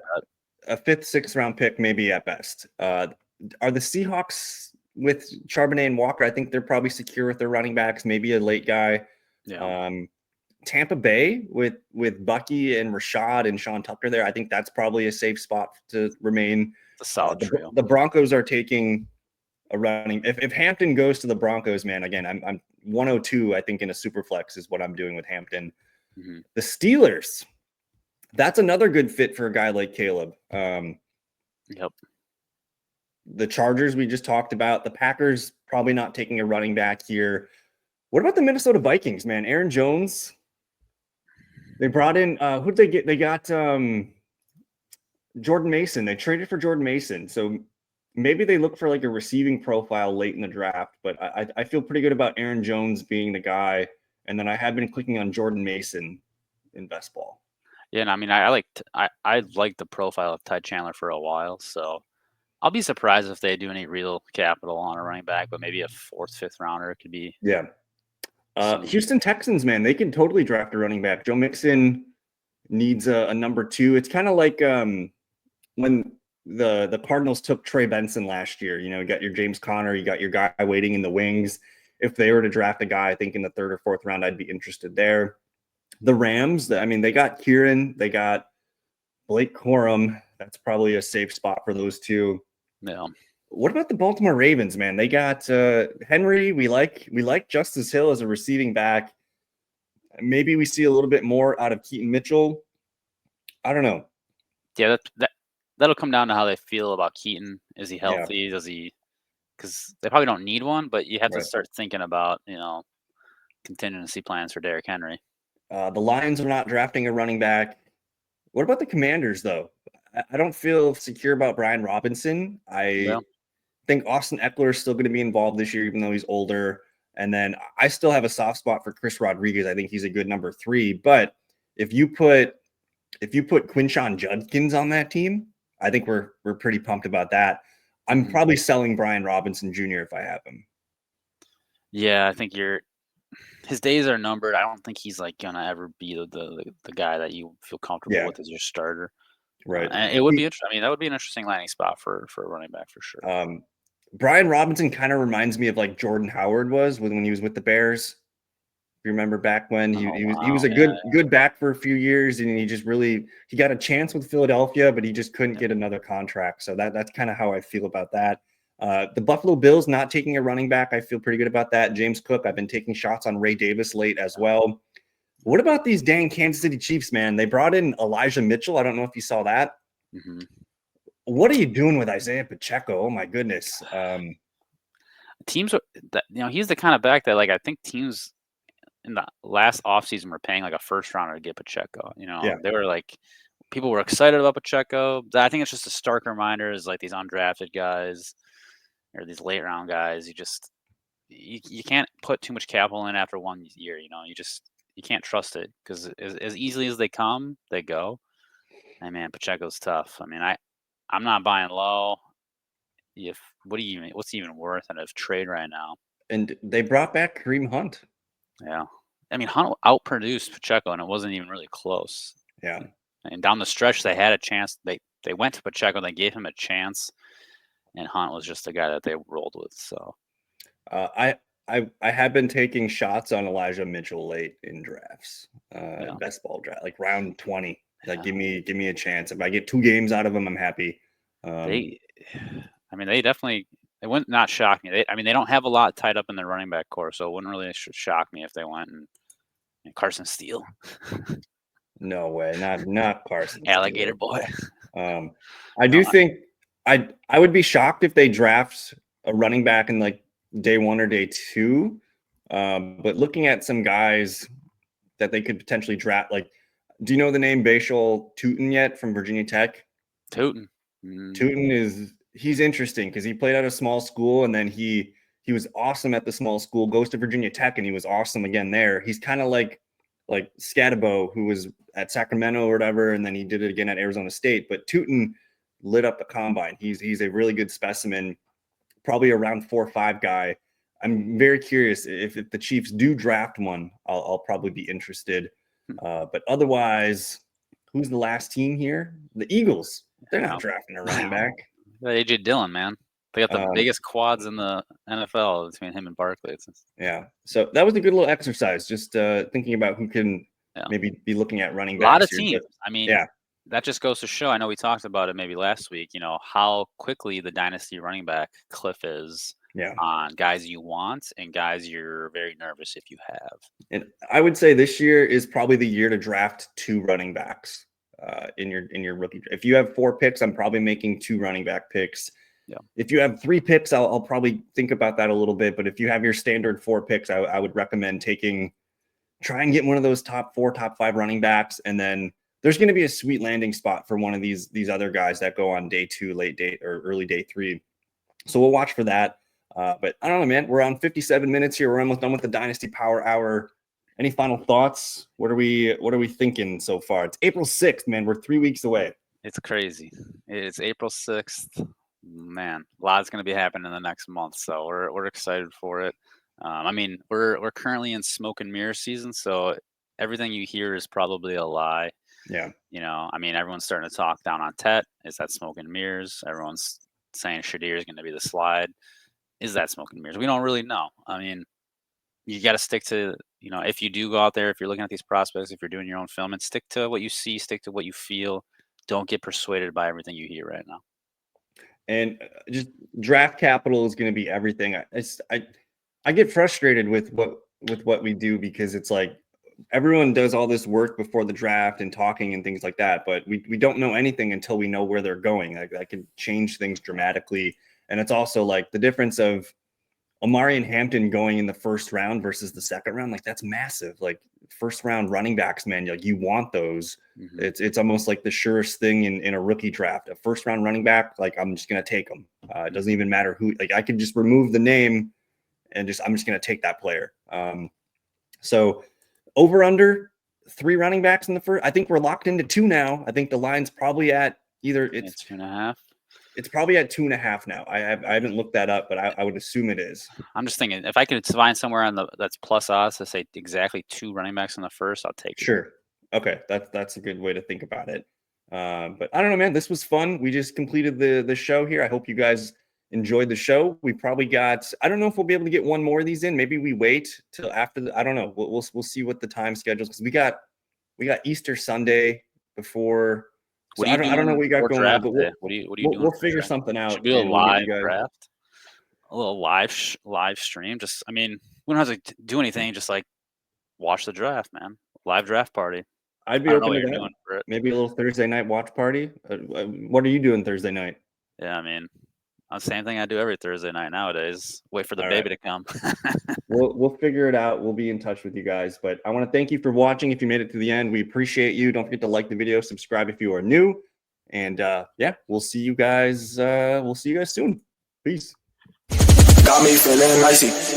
A 5th, 6th-round pick, maybe at best. Are the Seahawks with Charbonnet and Walker? I think they're probably secure with their running backs. Maybe a late guy. Yeah. Tampa Bay with Bucky and Rashad and Sean Tucker there. I think that's probably a safe spot to remain. It's a solid trio. The Broncos are taking a running. If Hampton goes to the Broncos, man, again, I'm 102. I think in a super flex is what I'm doing with Hampton. Mm-hmm. The Steelers. That's another good fit for a guy like Caleb. Yep. The Chargers we just talked about. The Packers probably not taking a running back here. What about the Minnesota Vikings, man? Aaron Jones. They brought in who'd they get? They got Jordan Mason. They traded for Jordan Mason. So maybe they look for like a receiving profile late in the draft. But I feel pretty good about Aaron Jones being the guy. And then I have been clicking on Jordan Mason in best ball. Yeah, and I mean, I liked the profile of Ty Chandler for a while, so I'll be surprised if they do any real capital on a running back, but maybe a 4th, 5th rounder could be. Yeah. Houston Texans, man, they can totally draft a running back. Joe Mixon needs a number 2. It's kind of like when the Cardinals took Trey Benson last year. You got your James Conner, you got your guy waiting in the wings. If they were to draft a guy, I think in the 3rd or 4th round, I'd be interested there. The Rams, they got Kieran, they got Blake Corum. That's probably a safe spot for those two. Yeah. What about the Baltimore Ravens, man? They got Henry. We like Justice Hill as a receiving back. Maybe we see a little bit more out of Keaton Mitchell. I don't know. Yeah, that'll come down to how they feel about Keaton. Is he healthy? Yeah. Does he? Because they probably don't need one, but you have to start thinking about contingency plans for Derrick Henry. The Lions are not drafting a running back. What about the Commanders, though? I don't feel secure about Brian Robinson. I think Austin Eckler is still going to be involved this year, even though he's older. And then I still have a soft spot for Chris Rodriguez. I think he's a good number 3. But if you put Quinshon Judkins on that team, I think we're pretty pumped about that. I'm probably selling Brian Robinson Jr. if I have him. Yeah, I think his days are numbered. I don't think he's like gonna ever be the guy that you feel comfortable with as your starter. Right. And it would be interesting. I mean, that would be an interesting landing spot for a running back for sure. Brian Robinson kind of reminds me of like Jordan Howard was when he was with the Bears. If you remember back when he was a good back for a few years, and he got a chance with Philadelphia, but he just couldn't get another contract. So that's kind of how I feel about that. The Buffalo Bills not taking a running back, I feel pretty good about that. James Cook, I've been taking shots on Ray Davis late as well. What about these dang Kansas City Chiefs, man? They brought in Elijah Mitchell. I don't know if you saw that. Mm-hmm. What are you doing with Isaiah Pacheco? Oh my goodness. Teams are he's the kind of back that like I think teams in the last offseason were paying like a 1st rounder to get Pacheco. They were like, people were excited about Pacheco. I think it's just a stark reminder is like these undrafted guys or these late round guys. You can't put too much capital in after 1 year. You can't trust it because as easily as they come, they go. And man, Pacheco's tough. I mean, I'm not buying low. What's he even worth in a trade right now? And they brought back Kareem Hunt. Yeah. I mean, Hunt outproduced Pacheco, and it wasn't even really close. Yeah. And down the stretch, they had a chance. They went to Pacheco, they gave him a chance, and Hunt was just the guy that they rolled with. So I have been taking shots on Elijah Mitchell late in drafts, Yeah. best ball draft, like round 20. Like Yeah. give me a chance. If I get 2 games out of him, I'm happy. they definitely it wouldn't not shock me. They don't have a lot tied up in their running back core, so it wouldn't really shock me if they went and Carson Steele, No way, not Carson alligator Steele. boy. I do think I would be shocked if they draft a running back in like day 1 or day 2. But looking at some guys that they could potentially draft, like, do you know the name Bashal Tootin yet from Virginia Tech? Tootin. Tootin he's interesting because he played at a small school and then he was awesome at the small school, goes to Virginia Tech and he was awesome again there. He's kind of like Scatabo, who was at Sacramento or whatever, and then he did it again at Arizona State. But Tootin lit up the combine. He's a really good specimen, probably a round 4 or 5 guy. I'm very curious if the Chiefs do draft one, I'll probably be interested. But otherwise, who's the last team here? The Eagles. They're not drafting a running back. AJ Dillon, man. They got the biggest quads in the NFL between him and Barkley. Yeah. So that was a good little exercise, just thinking about who can maybe be looking at running backs. A lot of teams. Yeah. That just goes to show, I know we talked about it maybe last week, how quickly the dynasty running back cliff is on guys you want and guys you're very nervous if you have. And I would say this year is probably the year to draft 2 running backs in your rookie. If you have 4 picks, I'm probably making 2 running back picks. Yeah. If you have 3 picks, I'll probably think about that a little bit. But if you have your standard 4 picks, I would recommend try and get one of those top 4, top 5 running backs, and then there's going to be a sweet landing spot for one of these other guys that go on day 2, late day, or early day 3. So we'll watch for that. But I don't know, man. We're on 57 minutes here. We're almost done with the Dynasty Power Hour. Any final thoughts? What are we thinking so far? It's April 6th, man. We're 3 weeks away. It's crazy. It's April 6th. Man, a lot's going to be happening in the next month, so we're excited for it. We're currently in smoke and mirror season, so everything you hear is probably a lie. Yeah. Everyone's starting to talk down on Tet. Is that smoke and mirrors? Everyone's saying Shadir is going to be the slide. Is that smoke and mirrors? We don't really know. You got to stick to, if you do go out there, if you're looking at these prospects, if you're doing your own film, and stick to what you see, stick to what you feel. Don't get persuaded by everything you hear right now. And just draft capital is going to be everything. I get frustrated with what we do because it's like everyone does all this work before the draft and talking and things like that, but we don't know anything until we know where they're going. Like that can change things dramatically. And it's also like the difference of Amari and Hampton going in the first round versus the second round. Like that's massive. Like first round running backs, man, like you want those. Mm-hmm. It's almost like the surest thing in a rookie draft. A first round running back, like I'm just going to take them. It doesn't even matter who, like I could just remove the name and I'm just going to take that player. So over under 3 running backs in the first. I think we're locked into 2 now. I think the line's probably at either it's 2.5. It's probably at 2.5 now. I haven't looked that up, but I would assume it is. I'm just thinking if I could find somewhere that's plus odds to say exactly 2 running backs in the first, I'll take it. Sure. Okay, that's a good way to think about it. But I don't know, man. This was fun. We just completed the show here. I hope you guys enjoyed the show. We probably got. I don't know if we'll be able to get one more of these in. Maybe we wait till after. I don't know. We'll see what the time schedules because we got Easter Sunday before. So I don't know what you got going on, but what are you doing? We'll figure something out. Should be a live draft, a little live stream. Just, we don't have to do anything. Just like watch the draft, man. Live draft party. I'd be open to that. Doing for it. Maybe a little Thursday night watch party. What are you doing Thursday night? Yeah, Same thing I do every Thursday night nowadays. Wait for the All baby right. to come. We'll figure it out. We'll be in touch with you guys. But I want to thank you for watching. If you made it to the end, we appreciate you. Don't forget to like the video, subscribe if you are new. And yeah, we'll see you guys soon. Peace. Got me feeling icy.